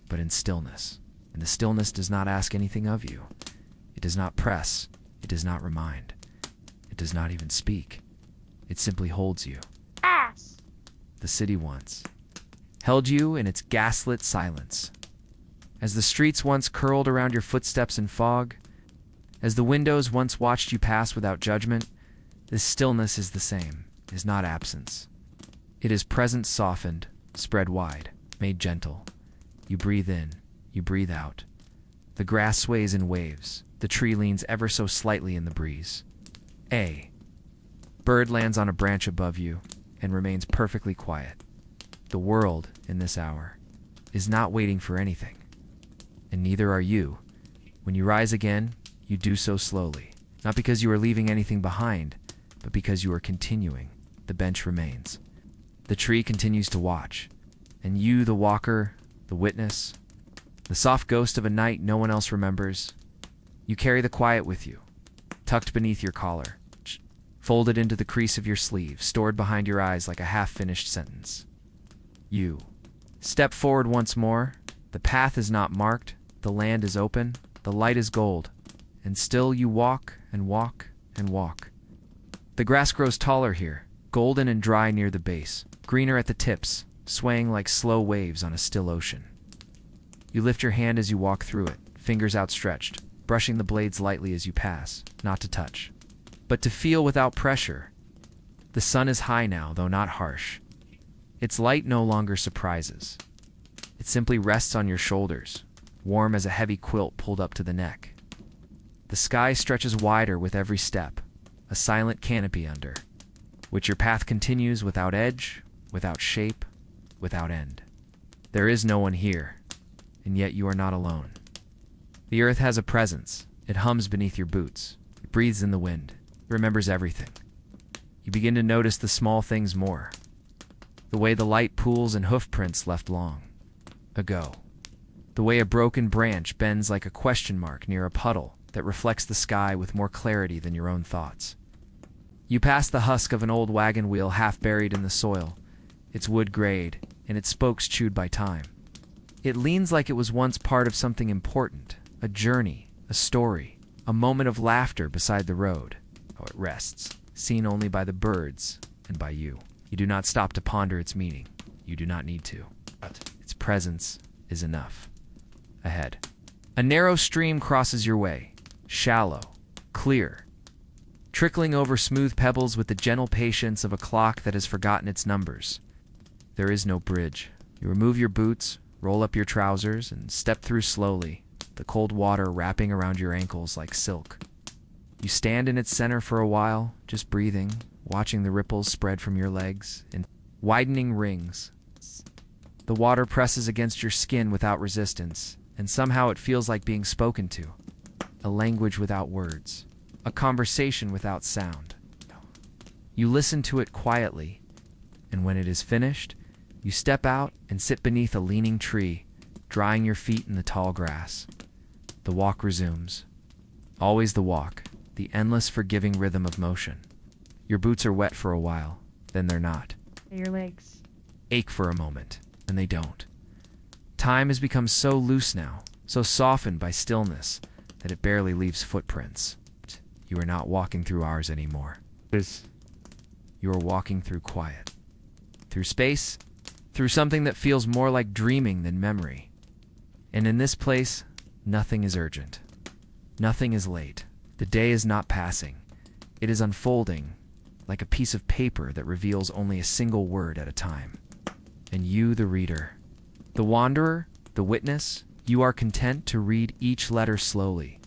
but in stillness. And the stillness does not ask anything of you. It does not press. It does not remind. It does not even speak. It simply holds you. The city once held you in its gaslit silence. As the streets once curled around your footsteps in fog, as the windows once watched you pass without judgment, this stillness is the same, is not absence. It is presence softened, spread wide, made gentle. You breathe in, you breathe out. The grass sways in waves, the tree leans ever so slightly in the breeze. A bird lands on a branch above you and remains perfectly quiet. The world, in this hour, is not waiting for anything, and neither are you. When you rise again, you do so slowly, not because you are leaving anything behind, but because you are continuing. The bench remains. The tree continues to watch, and you, the walker, the witness, the soft ghost of a night no one else remembers, you carry the quiet with you, tucked beneath your collar, folded into the crease of your sleeve, stored behind your eyes like a half-finished sentence. You step forward once more. The path is not marked, the land is open, the light is gold, and still you walk and walk and walk. The grass grows taller here, golden and dry near the base, greener at the tips, swaying like slow waves on a still ocean. You lift your hand as you walk through it, fingers outstretched, brushing the blades lightly as you pass, not to touch, but to feel without pressure. The sun is high now, though not harsh. Its light no longer surprises. It simply rests on your shoulders, warm as a heavy quilt pulled up to the neck. The sky stretches wider with every step, a silent canopy under which your path continues without edge, without shape, without end. There is no one here, and yet you are not alone. The earth has a presence. It hums beneath your boots. It breathes in the wind. It remembers everything. You begin to notice the small things more. The way the light pools and hoof prints left long ago. The way a broken branch bends like a question mark near a puddle that reflects the sky with more clarity than your own thoughts. You pass the husk of an old wagon wheel half buried in the soil, its wood grayed, and its spokes chewed by time. It leans like it was once part of something important, a journey, a story, a moment of laughter beside the road. Oh, it rests, seen only by the birds and by you. You do not stop to ponder its meaning. You do not need to. But its presence is enough. Ahead, a narrow stream crosses your way, shallow, clear, trickling over smooth pebbles with the gentle patience of a clock that has forgotten its numbers. There is no bridge. You remove your boots, roll up your trousers, and step through slowly, the cold water wrapping around your ankles like silk. You stand in its center for a while, just breathing, watching the ripples spread from your legs in widening rings. The water presses against your skin without resistance, and somehow it feels like being spoken to. A language without words. A conversation without sound. You listen to it quietly, and when it is finished, you step out and sit beneath a leaning tree, drying your feet in the tall grass. The walk resumes. Always the walk, the endless forgiving rhythm of motion. Your boots are wet for a while, then they're not. Your legs Ache for a moment, and they don't. Time has become so loose now, so softened by stillness, that it barely leaves footprints. You are not walking through ours anymore. You are walking through quiet. Through space, through something that feels more like dreaming than memory. And in this place, nothing is urgent. Nothing is late. The day is not passing. It is unfolding, like a piece of paper that reveals only a single word at a time. And you, the reader, the wanderer, the witness, you are content to read each letter slowly.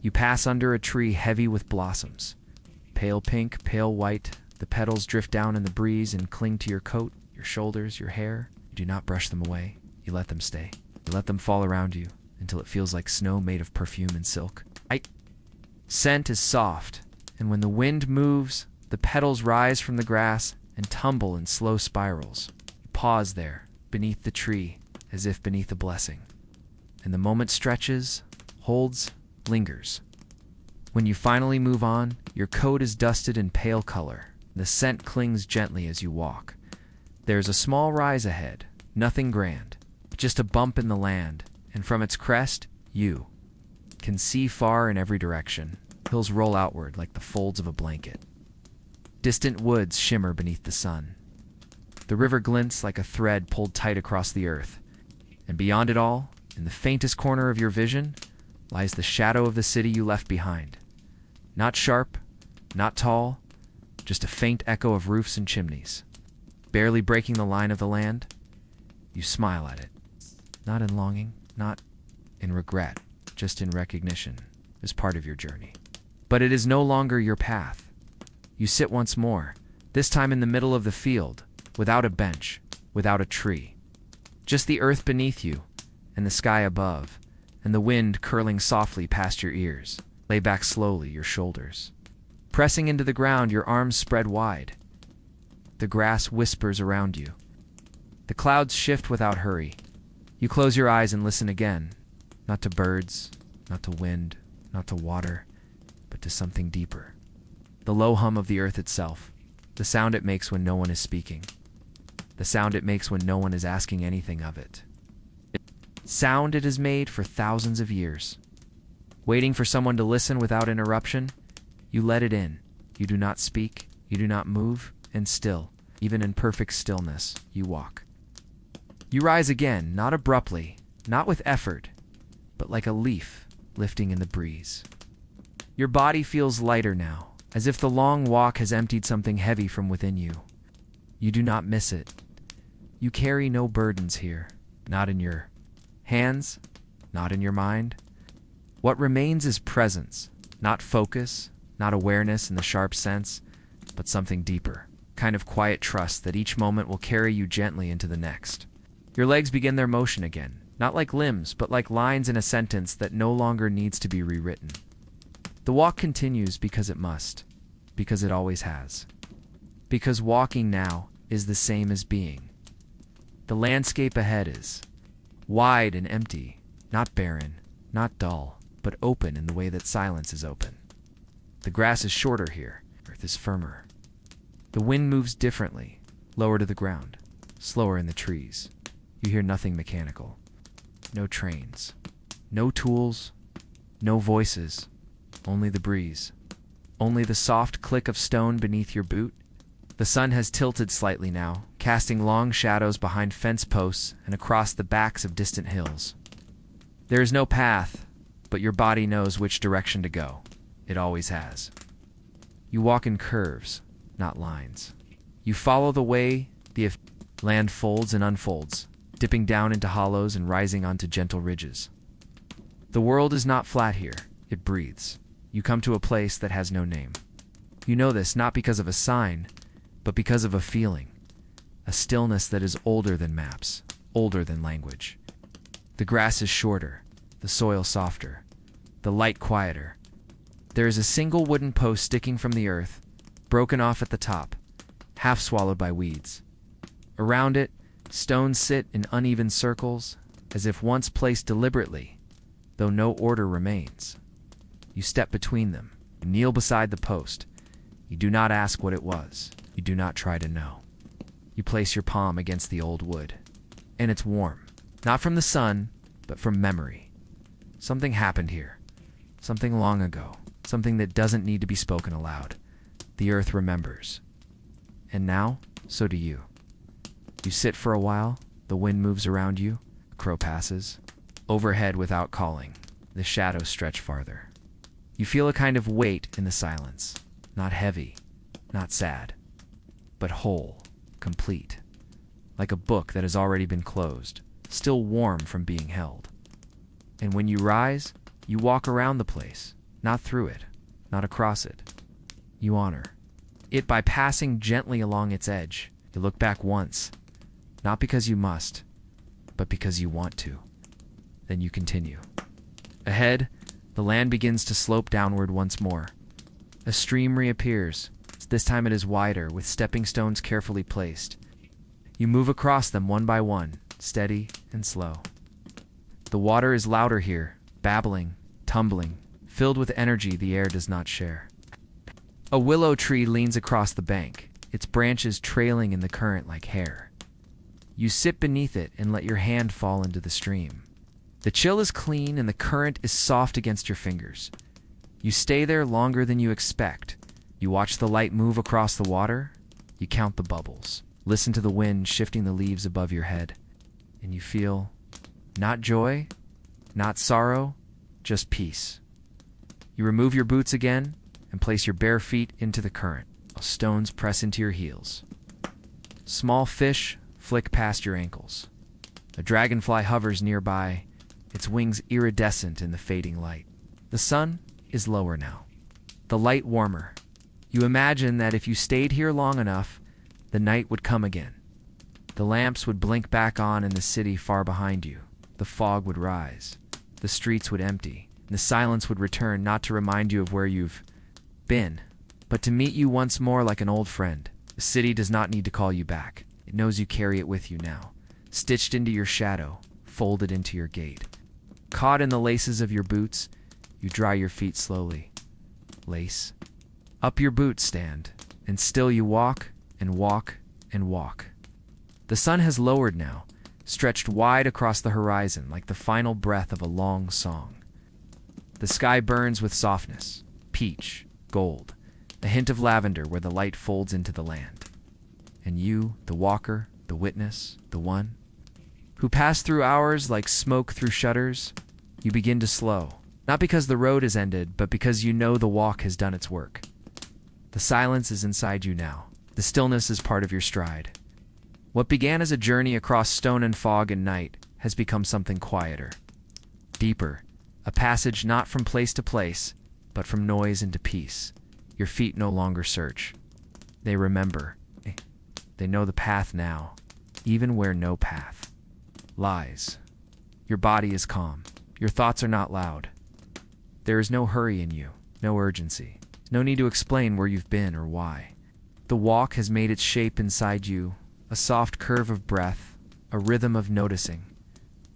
You pass under a tree heavy with blossoms. Pale pink, pale white, the petals drift down in the breeze and cling to your coat, your shoulders, your hair. You do not brush them away. You let them stay. You let them fall around you until it feels like snow made of perfume and silk. Scent is soft, and when the wind moves, the petals rise from the grass and tumble in slow spirals. You pause there, beneath the tree, as if beneath a blessing. And the moment stretches, holds, lingers. When you finally move on, your coat is dusted in pale color. The scent clings gently as you walk. There's a small rise ahead, nothing grand, just a bump in the land, and from its crest, you can see far in every direction. Hills roll outward like the folds of a blanket. Distant woods shimmer beneath the sun. The river glints like a thread pulled tight across the earth. And beyond it all, in the faintest corner of your vision, lies the shadow of the city you left behind. Not sharp, not tall, just a faint echo of roofs and chimneys. Barely breaking the line of the land, you smile at it. Not in longing, not in regret, just in recognition, as part of your journey. But it is no longer your path. You sit once more, this time in the middle of the field, without a bench, without a tree. Just the earth beneath you, and the sky above, and the wind curling softly past your ears. Lay back slowly your shoulders. Pressing into the ground, your arms spread wide. The grass whispers around you. The clouds shift without hurry. You close your eyes and listen again, not to birds, not to wind, not to water, but to something deeper. The low hum of the earth itself, the sound it makes when no one is speaking, the sound it makes when no one is asking anything of it. Sound it has made for thousands of years. Waiting for someone to listen without interruption, you let it in. You do not speak, you do not move, and still, even in perfect stillness, you walk. You rise again, not abruptly, not with effort, but like a leaf lifting in the breeze. Your body feels lighter now, as if the long walk has emptied something heavy from within you. You do not miss it. You carry no burdens here, not in your hands, not in your mind. What remains is presence, not focus, not awareness in the sharp sense, but something deeper, kind of quiet trust that each moment will carry you gently into the next. Your legs begin their motion again, not like limbs, but like lines in a sentence that no longer needs to be rewritten. The walk continues because it must, because it always has. Because walking now is the same as being. The landscape ahead is wide and empty, not barren, not dull, but open in the way that silence is open. The grass is shorter here, earth is firmer. The wind moves differently, lower to the ground, slower in the trees. You hear nothing mechanical. No trains, no tools, no voices, only the breeze. Only the soft click of stone beneath your boot. The sun has tilted slightly now, casting long shadows behind fence posts and across the backs of distant hills. There is no path, but your body knows which direction to go. It always has. You walk in curves, not lines. You follow the way the land folds and unfolds, dipping down into hollows and rising onto gentle ridges. The world is not flat here, it breathes. You come to a place that has no name. You know this not because of a sign, but because of a feeling. A stillness that is older than maps, older than language. The grass is shorter, the soil softer, the light quieter. There is a single wooden post sticking from the earth, broken off at the top, half swallowed by weeds. Around it, stones sit in uneven circles, as if once placed deliberately, though no order remains. You step between them, kneel beside the post. You do not ask what it was. You do not try to know. You place your palm against the old wood, and it's warm, not from the sun, but from memory. Something happened here, something long ago, something that doesn't need to be spoken aloud. The earth remembers. And now, so do you. You sit for a while, the wind moves around you, a crow passes. Overhead without calling, the shadows stretch farther. You feel a kind of weight in the silence, not heavy, not sad, but whole, complete, like a book that has already been closed, still warm from being held. And when you rise, you walk around the place, not through it, not across it. You honor it by passing gently along its edge. You look back once, not because you must, but because you want to. Then you continue. Ahead, the land begins to slope downward once more. A stream reappears. This time it is wider, with stepping stones carefully placed. You move across them one by one, steady and slow. The water is louder here, babbling, tumbling, filled with energy the air does not share. A willow tree leans across the bank, its branches trailing in the current like hair. You sit beneath it and let your hand fall into the stream. The chill is clean and the current is soft against your fingers. You stay there longer than you expect. You watch the light move across the water. You count the bubbles. Listen to the wind shifting the leaves above your head. And you feel not joy, not sorrow, just peace. You remove your boots again and place your bare feet into the current, while stones press into your heels. Small fish flick past your ankles. A dragonfly hovers nearby, its wings iridescent in the fading light. The sun is lower now, the light warmer. You imagine that if you stayed here long enough, the night would come again. The lamps would blink back on in the city far behind you. The fog would rise. The streets would empty. And the silence would return, not to remind you of where you've been, but to meet you once more like an old friend. The city does not need to call you back. It knows you carry it with you now, stitched into your shadow, folded into your gait. Caught in the laces of your boots, you dry your feet slowly. Lace. Up your boots stand, and still you walk and walk and walk. The sun has lowered now, stretched wide across the horizon like the final breath of a long song. The sky burns with softness, peach, gold, a hint of lavender where the light folds into the land. And you, the walker, the witness, the one who passed through hours like smoke through shutters, you begin to slow, not because the road is ended, but because you know the walk has done its work. The silence is inside you now. The stillness is part of your stride. What began as a journey across stone and fog and night has become something quieter, deeper, a passage not from place to place, but from noise into peace. Your feet no longer search. They remember. They know the path now, even where no path lies. Your body is calm. Your thoughts are not loud. There is no hurry in you, no urgency. No need to explain where you've been or why. The walk has made its shape inside you, a soft curve of breath, a rhythm of noticing.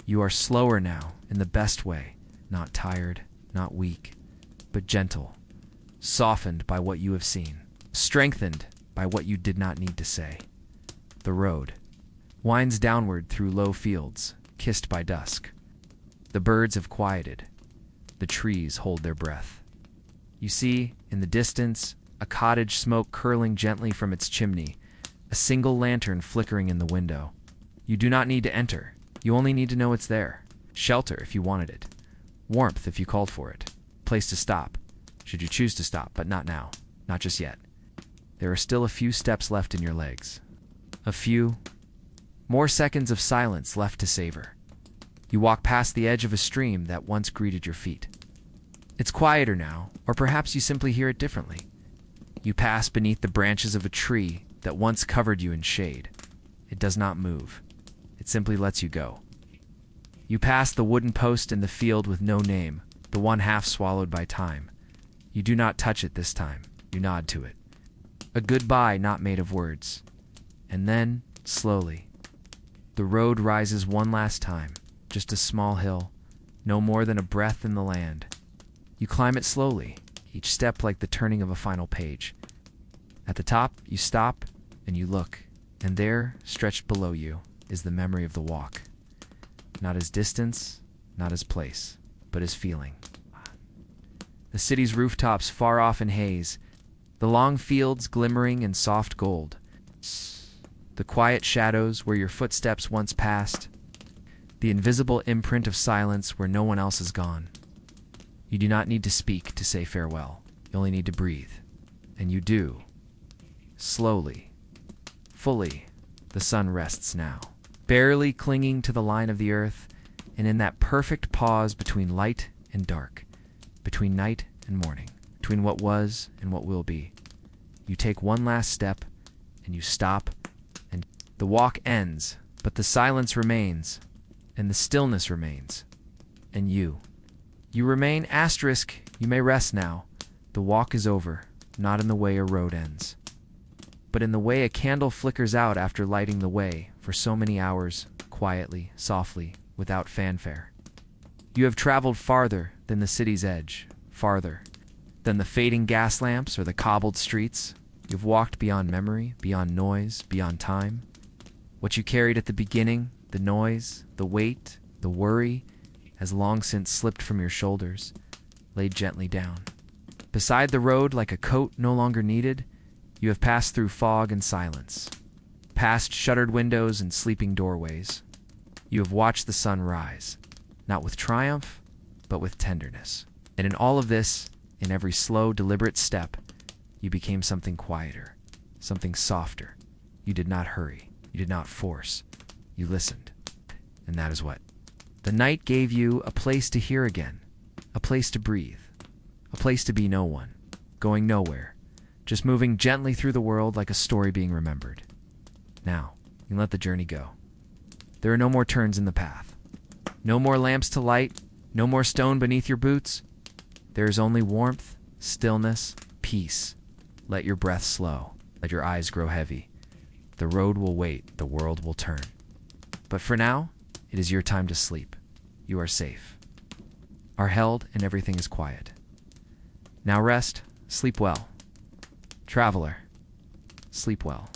You are slower now, in the best way, not tired, not weak, but gentle, softened by what you have seen, strengthened by what you did not need to say. The road winds downward through low fields, kissed by dusk. The birds have quieted. The trees hold their breath. You see, in the distance, a cottage smoke curling gently from its chimney, a single lantern flickering in the window. You do not need to enter. You only need to know it's there. Shelter if you wanted it. Warmth if you called for it. Place to stop, should you choose to stop, but not now. Not just yet. There are still a few steps left in your legs. A few more seconds of silence left to savor. You walk past the edge of a stream that once greeted your feet. It's quieter now, or perhaps you simply hear it differently. You pass beneath the branches of a tree that once covered you in shade. It does not move. It simply lets you go. You pass the wooden post in the field with no name, the one half swallowed by time. You do not touch it this time. You nod to it. A goodbye not made of words. And then, slowly, the road rises one last time, just a small hill, no more than a breath in the land. You climb it slowly, each step like the turning of a final page. At the top, you stop and you look, and there, stretched below you, is the memory of the walk. Not as distance, not as place, but as feeling. The city's rooftops far off in haze, the long fields glimmering in soft gold, the quiet shadows where your footsteps once passed, the invisible imprint of silence where no one else has gone. You do not need to speak to say farewell. You only need to breathe. And you do. Slowly, fully, the sun rests now, barely clinging to the line of the earth, and in that perfect pause between light and dark, between night and morning, between what was and what will be, you take one last step, and you stop, and the walk ends, but the silence remains, and the stillness remains, and you. You remain asterisk, you may rest now. The walk is over, not in the way a road ends, but in the way a candle flickers out after lighting the way for so many hours, quietly, softly, without fanfare. You have traveled farther than the city's edge, farther than the fading gas lamps or the cobbled streets. You've walked beyond memory, beyond noise, beyond time. What you carried at the beginning, the noise, the weight, the worry, has long since slipped from your shoulders, laid gently down. Beside the road, like a coat no longer needed, you have passed through fog and silence, past shuttered windows and sleeping doorways. You have watched the sun rise, not with triumph, but with tenderness. And in all of this, in every slow, deliberate step, you became something quieter, something softer. You did not hurry. You did not force. You listened. And that is what. The night gave you a place to hear again, a place to breathe, a place to be no one, going nowhere, just moving gently through the world like a story being remembered. Now, you can let the journey go. There are no more turns in the path. No more lamps to light, no more stone beneath your boots. There is only warmth, stillness, peace. Let your breath slow. Let your eyes grow heavy. The road will wait. The world will turn. But for now, it is your time to sleep. You are safe, are held, and everything is quiet. Now rest, sleep well. Traveler, sleep well.